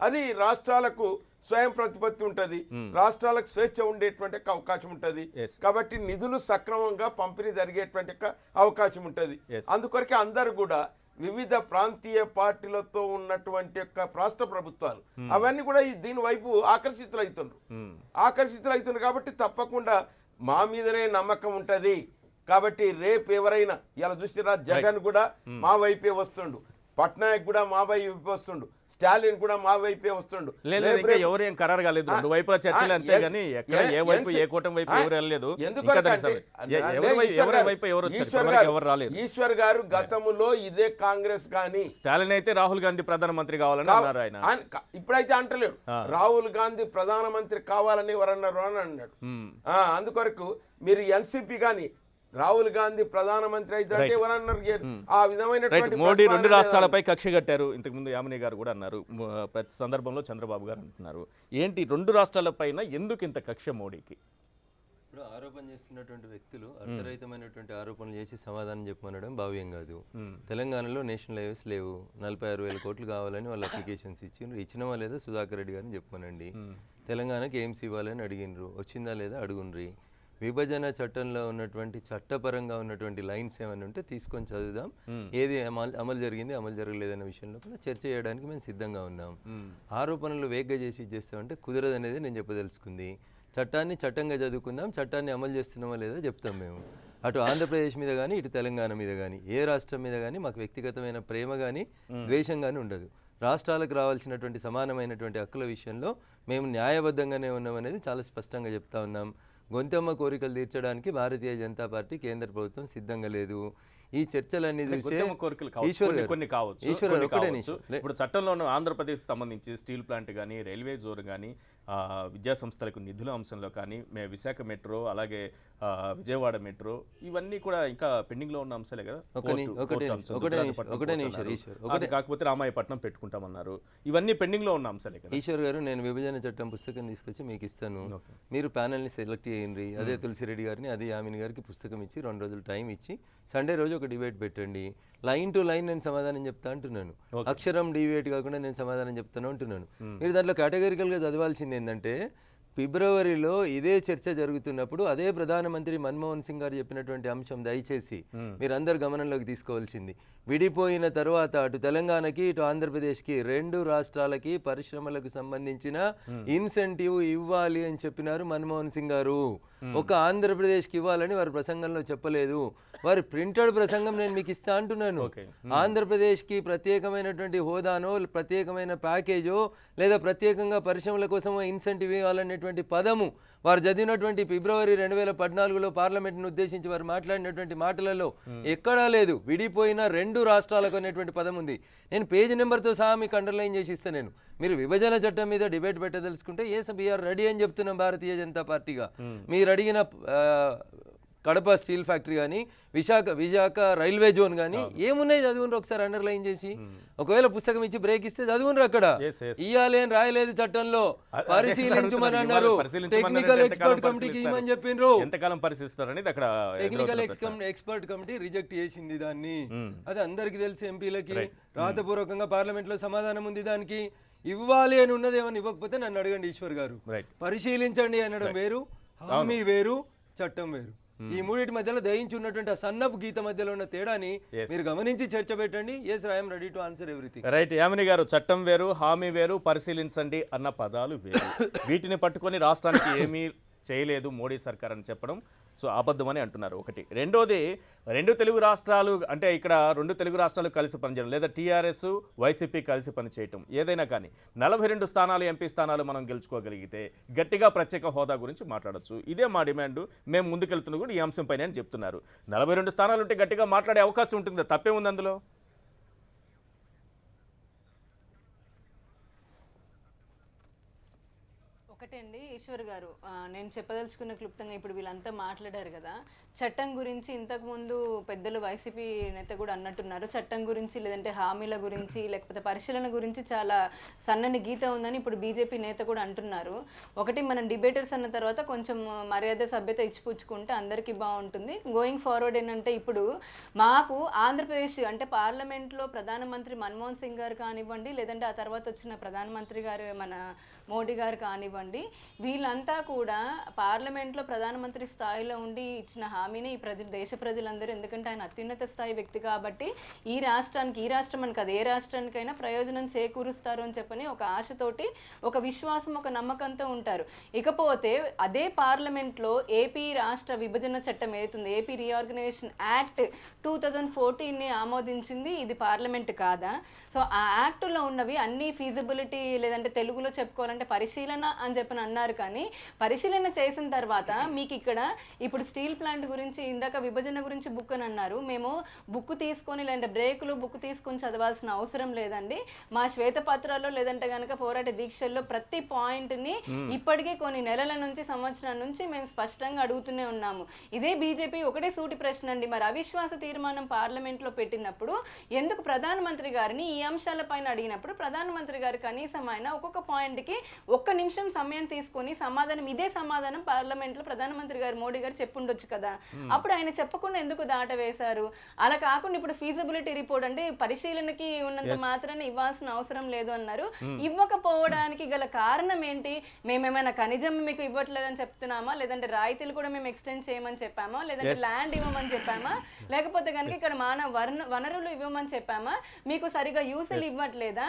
అది రాష్ట్రాలకు స్వయం ప్రతిపత్తి ఉంటది, రాష్ట్రాలకు స్వేచ్ఛ ఉండేటువంటి అవకాశం ఉంటది. కాబట్టి నిధులు సక్రమంగా పంపిణీ జరిగేటువంటి అవకాశం ఉంటది. అందుకొరకే అందరూ కూడా వివిధ ప్రాంతీయ పార్టీలతో ఉన్నటువంటి యొక్క రాష్ట్ర ప్రభుత్వాలు అవన్నీ కూడా దీని వైపు ఆకర్షితులవుతున్నారు. కాబట్టి తప్పకుండా మా మీదనే నమ్మకం ఉంటది. కాబట్టి రేపు ఎవరైనా ఇలా చూసిరా, జగన్ కూడా మా వైపే వస్తుండు, పట్నాయక్ కూడా మా వైపే వస్తుండు, స్టాలిన్ కూడా మా వైపే వస్తుండు. ఎవరు ఏం ఖరారు కాలేదు, 2 వైపుల చర్చలు అంతే గానీ ఎక్కడ ఏ వైపు ఏ కూటమి వైపు ఎవరు వెళ్ళలేదు. ఈశ్వర్ గారు గతంలో ఇదే కాంగ్రెస్ గాని, స్టాలిన్ అయితే రాహుల్ గాంధీ ప్రధానమంత్రి కావాలని అన్నారు. ఆయన ఇప్పుడైతే అంటలేడు, రాహుల్ గాంధీ ప్రధానమంత్రి కావాలని ఎవరన్నారు అని అన్నాడు. అందుకొరకు మీరు ఎన్సీపీ గాని రాహుల్ గాంధీ ప్రధానమంత్రి అయితే ఎవరన్నారు ఆ విధమైన మోడీ 2 రాష్ట్రాలపై కక్ష కట్టారు. ఇంతకుముందు యామిని గారు కూడా అన్నారు, ప్రతి సందర్భంలో చంద్రబాబు గారు అంటున్నారు. ఏంటి 2 రాష్ట్రాలపైన ఎందుకు ఇంత కక్ష మోడీకి? ఇప్పుడు ఆరోపణ చేస్తున్నటువంటి వ్యక్తులు అర్థరహితమైనటువంటి ఆరోపణలు చేసి సమాధానం చెప్పమనడం భావ్యం కాదు. తెలంగాణలో నేషనల్ హైవేస్ లేవు, 46,000 కోట్లు కావాలని వాళ్ళు అప్లికేషన్స్ ఇచ్చినవా లేదా సుధాకర్ రెడ్డి గారిని చెప్పమనండి. తెలంగాణకి ఎయిమ్స్ ఇవ్వాలని అడిగినరు, వచ్చిందా లేదా అడుగుండ్రి. విభజన చట్టంలో ఉన్నటువంటి చట్టపరంగా ఉన్నటువంటి లైన్స్ ఏమైనా ఉంటే తీసుకొని చదువుదాం, ఏది అమలు జరిగింది అమలు జరగలేదనే విషయంలో కూడా చర్చ చేయడానికి మేము సిద్ధంగా ఉన్నాం. ఆరోపణలు వేగ్గా చేసి ఇచ్చేస్తామంటే కుదరదు అనేది నేను చెప్పదలుచుకుంది. చట్టాన్ని చట్టంగా చదువుకుందాం, చట్టాన్ని అమలు చేస్తున్నామా లేదా చెప్తాం. మేము అటు ఆంధ్రప్రదేశ్ మీద కానీ ఇటు తెలంగాణ మీద కానీ ఏ రాష్ట్రం మీద కానీ మాకు వ్యక్తిగతమైన ప్రేమ కానీ ద్వేషం కానీ ఉండదు. రాష్ట్రాలకు రావాల్సినటువంటి సమానమైనటువంటి హక్కుల విషయంలో మేము న్యాయబద్ధంగానే ఉన్నామనేది చాలా స్పష్టంగా చెప్తా ఉన్నాం. గొంతెమ్మ కోరికలు తీర్చడానికి భారతీయ జనతా పార్టీ కేంద్ర ప్రభుత్వం సిద్ధంగా లేదు. ఈ చర్చలన్నీ ఇప్పుడు చట్టంలో ఆంధ్రప్రదేశ్ సంబంధించి స్టీల్ ప్లాంట్ కానీ రైల్వే జోన్ కానీ విద్యా సంస్థలకు నిధుల అంశంలో కానీ విశాఖ మెట్రో అలాగే విజయవాడ మెట్రో ఇవన్నీ కూడా ఇంకా పెండింగ్ లో ఉన్న అంశాలే కదా. కాకపోతే రామాయపట్నం పెట్టుకుంటామన్నారు, ఇవన్నీ పెండింగ్ లో ఉన్న అంశాలే కదా. ఈశ్వర్ గారు, నేను విభజన చట్టం పుస్తకం తీసుకొచ్చి మీకు ఇస్తాను, మీరు ప్యానెల్ ని సెలెక్ట్ చేయండి. అదే తులసిరెడ్డి గారిని అదే యామిని గారికి పుస్తకం ఇచ్చి 2 రోజులు టైం ఇచ్చి సండే రోజు ఒక డిబేట్ పెట్టండి. లైన్ టు లైన్ నేను సమాధానం చెప్తా అంటున్నాను, అక్షరం డిబేట్ కాకుండా నేను సమాధానం చెప్తాను అంటున్నాను. మీరు దాంట్లో కేటగిరికల్ గా చదవాల్సింది ఏంటంటే, ఫిబ్రవరిలో ఇదే చర్చ జరుగుతున్నప్పుడు అదే ప్రధానమంత్రి మన్మోహన్ సింగ్ గారు చెప్పినటువంటి అంశం దయచేసి మీరందరూ గమనంలోకి తీసుకోవాల్సింది, విడిపోయిన తర్వాత అటు తెలంగాణకి ఇటు ఆంధ్రప్రదేశ్కి 2 రాష్ట్రాలకి పరిశ్రమలకు సంబంధించిన ఇన్సెంటివ్ ఇవ్వాలి అని చెప్పినారు మన్మోహన్ సింగ్ గారు. ఒక ఆంధ్రప్రదేశ్కి ఇవ్వాలని వారి ప్రసంగంలో చెప్పలేదు, వారి ప్రింటెడ్ ప్రసంగం నేను మీకు ఇస్తా అంటున్నాను. ఆంధ్రప్రదేశ్కి ప్రత్యేకమైనటువంటి హోదానో ప్రత్యేకమైన ప్యాకేజో లేదా ప్రత్యేకంగా పరిశ్రమల కోసం ఇన్సెంటివ్ ఇవ్వాలనేటువంటి పదము వారు చదివినటువంటి ఫిబ్రవరి 2014లో పార్లమెంట్ను ఉద్దేశించి వారు మాట్లాడినటువంటి మాటలలో ఎక్కడా లేదు. విడిపోయిన 2 రాష్ట్రాలకు అనేటువంటి పదం ఉంది. నేను పేజ్ నెంబర్తో సహా మీకు అండర్లైన్ చేసి ఇస్తాను. నేను మీరు విభజన చట్టం మీద డిబేట్ పెట్టదలుచుకుంటే వీఆర్ రెడీ అని చెప్తున్నాం భారతీయ జనతా పార్టీగా. మీరు అడిగిన కడప స్టీల్ ఫ్యాక్టరీ కానీ, విశాఖ రైల్వే జోన్ కానీ ఏమున్నాయి చదువుండ్రు ఒకసారి అండర్లైన్ చేసి. ఒకవేళ పుస్తకం ఇచ్చి బ్రేక్ ఇస్తే చదువుండ్రు అక్కడ. ఇయ్యాలి అని రాయలేదు చట్టంలో, పరిశీలించమని అన్నారు. టెక్నికల్ ఎక్స్పర్ట్ కమిటీకి ఇవ్వమని చెప్పిండ్రు. ఎంతకాలం పరిశీలిస్తారనేది అక్కడ టెక్నికల్ ఎక్స్పర్ట్ కమిటీ రిజెక్ట్ చేసింది దాన్ని. అది అందరికి తెలిసి ఎంపీలకి రాతపూర్వకంగా పార్లమెంట్ లో సమాధానం ఉంది దానికి. ఇవ్వాలి అని ఉన్నది ఏమని ఇవ్వకపోతే నన్ను అడగండి ఈశ్వర్ గారు. పరిశీలించండి అనడం వేరు, హామీ వేరు, చట్టం వేరు. ఈ మూడింటి మధ్యలో దయించి ఉన్నటువంటి ఆ సన్నపు గీత మధ్యలో ఉన్న తేడాని మీరు గమనించి చర్చ పెట్టండి. Yes, I'm ready to answer everything. Right. Yamini గారు, చట్టం వేరు, హామీ వేరు, పరిశీలించండి అన్న పదాలు వేరు. వీటిని పట్టుకొని రాష్ట్రానికి ఏమీ చేయలేదు మోడీ సర్కార్ అని చెప్పడం సో అబద్ధమని అంటున్నారు. ఒకటి. రెండోది, రెండు తెలుగు రాష్ట్రాలు అంటే ఇక్కడ రెండు తెలుగు రాష్ట్రాలు కలిసి పనిచేయడం లేదా టీఆర్ఎస్ వైసీపీ కలిసి పనిచేయటం ఏదైనా కానీ 42 స్థానాలు ఎంపీ స్థానాలు మనం గెలుచుకోగలిగితే గట్టిగా ప్రత్యేక హోదా గురించి మాట్లాడచ్చు. ఇదే మా డిమాండ్, మేము ముందుకెళ్తున్న కూడా ఈ అంశంపైన అని చెప్తున్నారు. 42 స్థానాలు ఉంటే గట్టిగా మాట్లాడే అవకాశం ఉంటుంది, తప్పే ఉంది అందులో. ఒకటండి ఈశ్వర్ గారు, నేను చెప్పదలుచుకున్న క్లుప్తంగా ఇప్పుడు వీళ్ళంతా మాట్లాడారు కదా, చట్టం గురించి ఇంతకుముందు పెద్దలు వైసీపీ నేత కూడా అన్నట్టున్నారు. చట్టం గురించి లేదంటే హామీల గురించి లేకపోతే పరిశీలన గురించి చాలా సన్నని గీత ఉందని ఇప్పుడు బీజేపీ నేత కూడా అంటున్నారు. ఒకటి, మనం డిబేటర్స్ అన్న తర్వాత కొంచెం మర్యాద సభ్యత ఇచ్చిపుచ్చుకుంటే అందరికీ బాగుంటుంది. గోయింగ్ ఫార్వర్డ్ ఏంటంటే ఇప్పుడు మాకు ఆంధ్రప్రదేశ్ అంటే పార్లమెంట్లో ప్రధానమంత్రి మన్మోహన్ సింగ్ గారు కానివ్వండి, లేదంటే ఆ తర్వాత వచ్చిన ప్రధానమంత్రి గారు మన మోడీ గారు కానివ్వండి, వీళ్ళంతా కూడా పార్లమెంట్లో ప్రధానమంత్రి స్థాయిలో ఉండి ఇచ్చిన హామీని ఈ దేశ ప్రజలందరూ, ఎందుకంటే ఆయన అత్యున్నత స్థాయి వ్యక్తి కాబట్టి ఈ రాష్ట్రం అని కాదు ఏ రాష్ట్రానికైనా ప్రయోజనం చేకూరుస్తారు అని చెప్పని ఒక ఆశతోటి, ఒక విశ్వాసం, ఒక నమ్మకంతో ఉంటారు. ఇకపోతే అదే పార్లమెంట్లో ఏపీ రాష్ట్ర విభజన చట్టం ఏదైతుంది, ఏపీ రీఆర్గనైజేషన్ యాక్ట్ 2014ని ఆమోదించింది. ఇది పార్లమెంట్ కాదా? సో ఆ యాక్టులో ఉన్నవి అన్ని ఫీజిబిలిటీ లేదంటే తెలుగులో చెప్పుకోవాలంటే పరిశీలన అని చెప్పని అన్నారు. కానీ పరిశీలన చేసిన తర్వాత మీకు ఇక్కడ ఇప్పుడు స్టీల్ ప్లాంట్ గురించి ఇందాక విభజన గురించి బుక్ అని అన్నారు. మేము బుక్ తీసుకొని లేదంటే బ్రేకులు బుక్ తీసుకొని చదవాల్సిన అవసరం లేదండి. మా శ్వేతపత్రాల్లో లేదంటే కనుక పోరాట దీక్షల్లో ప్రతి పాయింట్ని ఇప్పటికే కొన్ని నెలల నుంచి సంవత్సరం నుంచి మేము స్పష్టంగా అడుగుతూనే ఉన్నాము. ఇదే బీజేపీ ఒకటే సూటి ప్రశ్న అండి, మరి అవిశ్వాస తీర్మానం పార్లమెంట్లో పెట్టినప్పుడు ఎందుకు ప్రధానమంత్రి గారిని ఈ అంశాలపైన అడిగినప్పుడు ప్రధానమంత్రి గారు కనీసం ఆయన ఒక్కొక్క పాయింట్కి 1 నిమిషం సమయం తీసుకొని సమాధానం, ఇదే సమాధానం పార్లమెంట్లో ప్రధానమంత్రి గారు మోడీ గారు చెప్పుండొచ్చు కదా, అప్పుడు ఆయన చెప్పకుండా ఎందుకు దాట వేశారు? అలా కాకుండా ఇప్పుడు ఫీజిబిలిటీ రిపోర్ట్ అంటే పరిశీలనకి ఉన్నంత మాత్రాన్ని ఇవ్వాల్సిన అవసరం లేదు అన్నారు. ఇవ్వకపోవడానికి గల కారణం ఏంటి? మేమేమైనా ఖనిజం మీకు ఇవ్వట్లేదని చెప్తున్నామా, లేదంటే రాయితీలు కూడా మేము ఎక్స్టెండ్ చేయమని చెప్పామా, లేదంటే ల్యాండ్ ఇవ్వమని చెప్పామా, లేకపోతే కనుక ఇక్కడ మానవ వనరులు ఇవ్వమని చెప్పామా, మీకు సరిగా యూసులు ఇవ్వట్లేదా?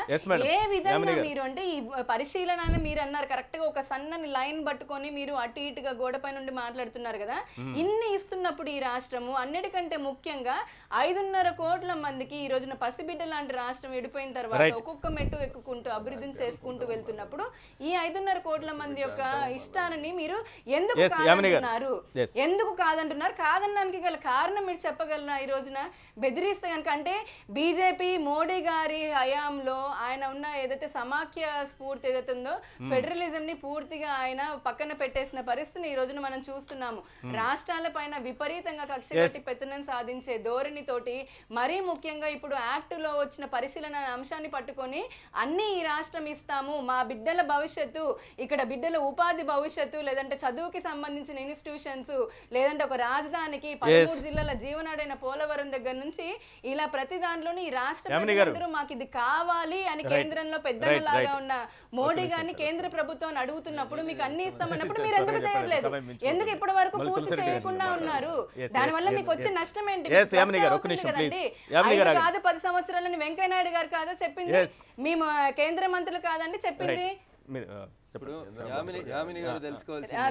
ఏ విధంగా మీరు అంటే ఈ పరిశీలన అని మీరు అన్నారు కరెక్ట్ గా ఒక సన్నని లైన్ పట్టుకొని మీరు అటు ఇటుగా గోడపై నుండి మాట్లాడుతున్నారు కదా, ఇన్ని ఇస్తున్నప్పుడు ఈ రాష్ట్రము అన్నిటికంటే ముఖ్యంగా 5.5 కోట్ల మందికి ఈ రోజున పసిబిడ్డ లాంటి రాష్ట్రం విడిపోయిన తర్వాత ఒక్కొక్క మెట్టు ఎక్కుకుంటూ అభివృద్ధిని చేసుకుంటూ వెళ్తున్నప్పుడు ఈ 5.5 కోట్ల మంది యొక్క ఇష్టాన్ని మీరు ఎందుకు కాదంటున్నారు? ఎందుకు కాదంటున్నారు? కాదనడానికి గల కారణం మీరు చెప్పగలరా? ఈ రోజున బెదిరిస్తే కనుక అంటే బీజేపీ మోడీ గారి హయాంలో ఆయన ఉన్న ఏదైతే సమాఖ్య స్ఫూర్తి ఏదైతే ఉందో ఫెడరలిజం ని పూర్తిగా ఆయన పక్కన పెట్టేసిన పరిస్థితిని ఈ రోజున మనం చూస్తున్నాము. రాష్ట్రాల పైన విపరీతంగా కక్ష కట్టి పెత్తనం సాధించే ధోరణి తోటి మరీ ముఖ్యంగా ఇప్పుడు యాక్ట్ లో వచ్చిన పరిశీలన అంశాన్ని పట్టుకొని అన్ని ఈ రాష్ట్రం ఇస్తాము, మా బిడ్డల భవిష్యత్తు, ఇక్కడ బిడ్డల ఉపాధి భవిష్యత్తు, లేదంటే చదువుకి సంబంధించిన ఇన్స్టిట్యూషన్స్, లేదంటే ఒక రాజధానికి 13 జిల్లాల జీవనాడైన పోలవరం దగ్గర నుంచి ఇలా ప్రతి దాంట్లోని ఈ రాష్ట్ర ప్రజలందరూ మాకు ఇది కావాలి అని కేంద్రంలో పెద్దలాగా ఉన్న మోడీ గారిని కేంద్ర ప్రభుత్వం అడుగుతున్నప్పుడు మీకు అన్ని ఇస్తామన్నప్పుడు మీరు ఎందుకు చేయట్లేదు? ఎందుకు ఇప్పటి వరకు పూర్తి చేయకుండా ఉన్నారు? దానివల్ల మీకు వచ్చే నష్టం ఏంటి? కాదు 10 సంవత్సరాలని వెంకయ్య నాయుడు గారు కాదా చెప్పింది? మేము కేంద్ర మంత్రులు కాదండి చెప్పింది,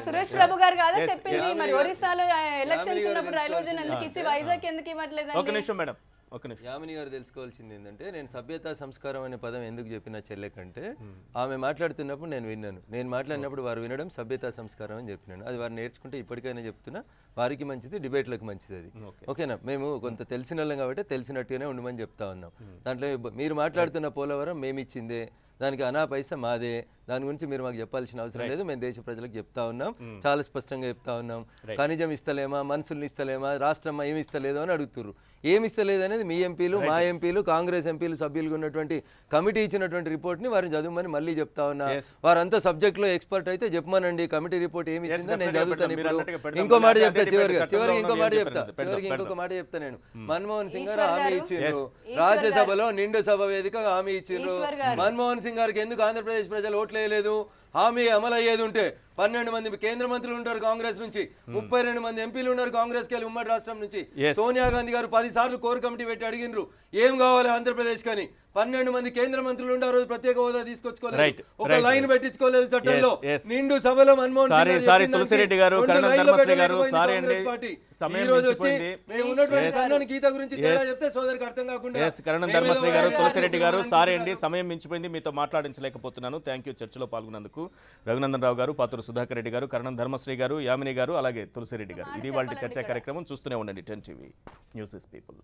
సురేష్ ప్రభు గారు కాదా చెప్పింది? మరి ఒరిస్సాలో ఎలక్షన్స్ ఉన్నప్పుడు రైల్వే జోన్ ఎందుకు ఇచ్చి వైజాగ్ ఎందుకు ఇవ్వట్లేదు? యామిని గారు తెలుసుకోవాల్సింది ఏంటంటే, నేను సభ్యత సంస్కారం అనే పదం ఎందుకు చెప్పిన చెల్లె కంటే, ఆమె మాట్లాడుతున్నప్పుడు నేను విన్నాను, నేను మాట్లాడినప్పుడు వారు వినడం సభ్యత సంస్కారం అని చెప్పినాను. అది వారు నేర్చుకుంటే ఇప్పటికైనా చెప్తున్నా, వారికి మంచిది, డిబేట్లకు మంచిది. అది ఓకేనా? మేము కొంత తెలిసిన వాళ్ళం కాబట్టి తెలిసినట్టుగానే ఉండమని చెప్తా ఉన్నాం. దాంట్లో మీరు మాట్లాడుతున్న పోలవరం మేమిచ్చిందే, దానికి అనా పైసా మాదే. దాని గురించి మీరు మాకు చెప్పాల్సిన అవసరం లేదు, మేము దేశ ప్రజలకు చెప్తా ఉన్నాం, చాలా స్పష్టంగా చెప్తా ఉన్నాం. ఖనిజం ఇస్తలేమా, మనుషుల్ని ఇస్తలేమా, రాష్ట్రం ఏమి ఇస్తలేదు అని అడుగుతున్నారు. ఏమి ఇస్తలేదు అనేది మీ ఎంపీలు, మా ఎంపీలు, కాంగ్రెస్ ఎంపీలు సభ్యులుగా ఉన్నటువంటి కమిటీ ఇచ్చినటువంటి రిపోర్ట్ని వారిని చదవమని మళ్ళీ చెప్తా ఉన్నా. వారంతా సబ్జెక్ట్లో ఎక్స్పర్ట్ అయితే చెప్పమనండి, కమిటీ రిపోర్ట్ ఏమి ఇచ్చిందో నేను చదువుతాను. ఇప్పుడు ఇంకో మాట చెప్తా, చివరికి ఇంకో మాట చెప్తా, ఇంకొక మాట చెప్తా నేను. మన్మోహన్ సింగ్ గారు హామీ ఇచ్చిండ్రు, రాజ్యసభలో నిండు సభ వేదికగా హామీ ఇచ్చిండ్రు. మన్మోహన్ సింగ్ గారికి ఎందుకు ఆంధ్రప్రదేశ్ ప్రజలు ఓట్లేయలేదు? హామీ అమలు అయ్యేది ఉంటే 12 మంది కేంద్ర మంత్రులు ఉంటారు కాంగ్రెస్ నుంచి, 32 మంది ఎంపీలు ఉన్నారు కాంగ్రెస్ కి ఉమ్మడి రాష్ట్రం నుంచి. సోనియా గాంధీ గారు 10 సార్లు కోర్ కమిటీ పెట్టి అడిగినరు ఏం కావాలి ఆంధ్రప్రదేశ్ కని. 12 మంది కేంద్ర మంత్రులు ఉండే రోజు ప్రత్యేక హోదా తీసుకొచ్చుకోలేదు, ఒక లైన్ పెట్టించుకోలేదు చట్టంలో. నిండు సభలో మన్మోహన్ తులసిరెడ్డి గారు, కరణం ధర్మశ్రీ గారు, సారీ అండి సమయం మించిపోయింది. చెప్తే సోదరికి అర్థం కాకుండా. కరణం ధర్మశ్రీ గారు, తులసిరెడ్డి గారు, సారీ అండి సమయం మించిపోయింది, మీతో మాట్లాడించలేకపోతున్నాను. థ్యాంక్ యూ చర్చలో పాల్గొన్నందుకు. రఘునందన్ రావు గారు, పాతూరు సుధాకర్ రెడ్డి గారు, కరణం ధర్మశ్రీ గారు, యామిని గారు, అలాగే తులసిరెడ్డి గారు. ఇది వాళ్ళ చర్చా కార్యక్రమం. చూస్తూనే ఉండండి 10 TV. News is people.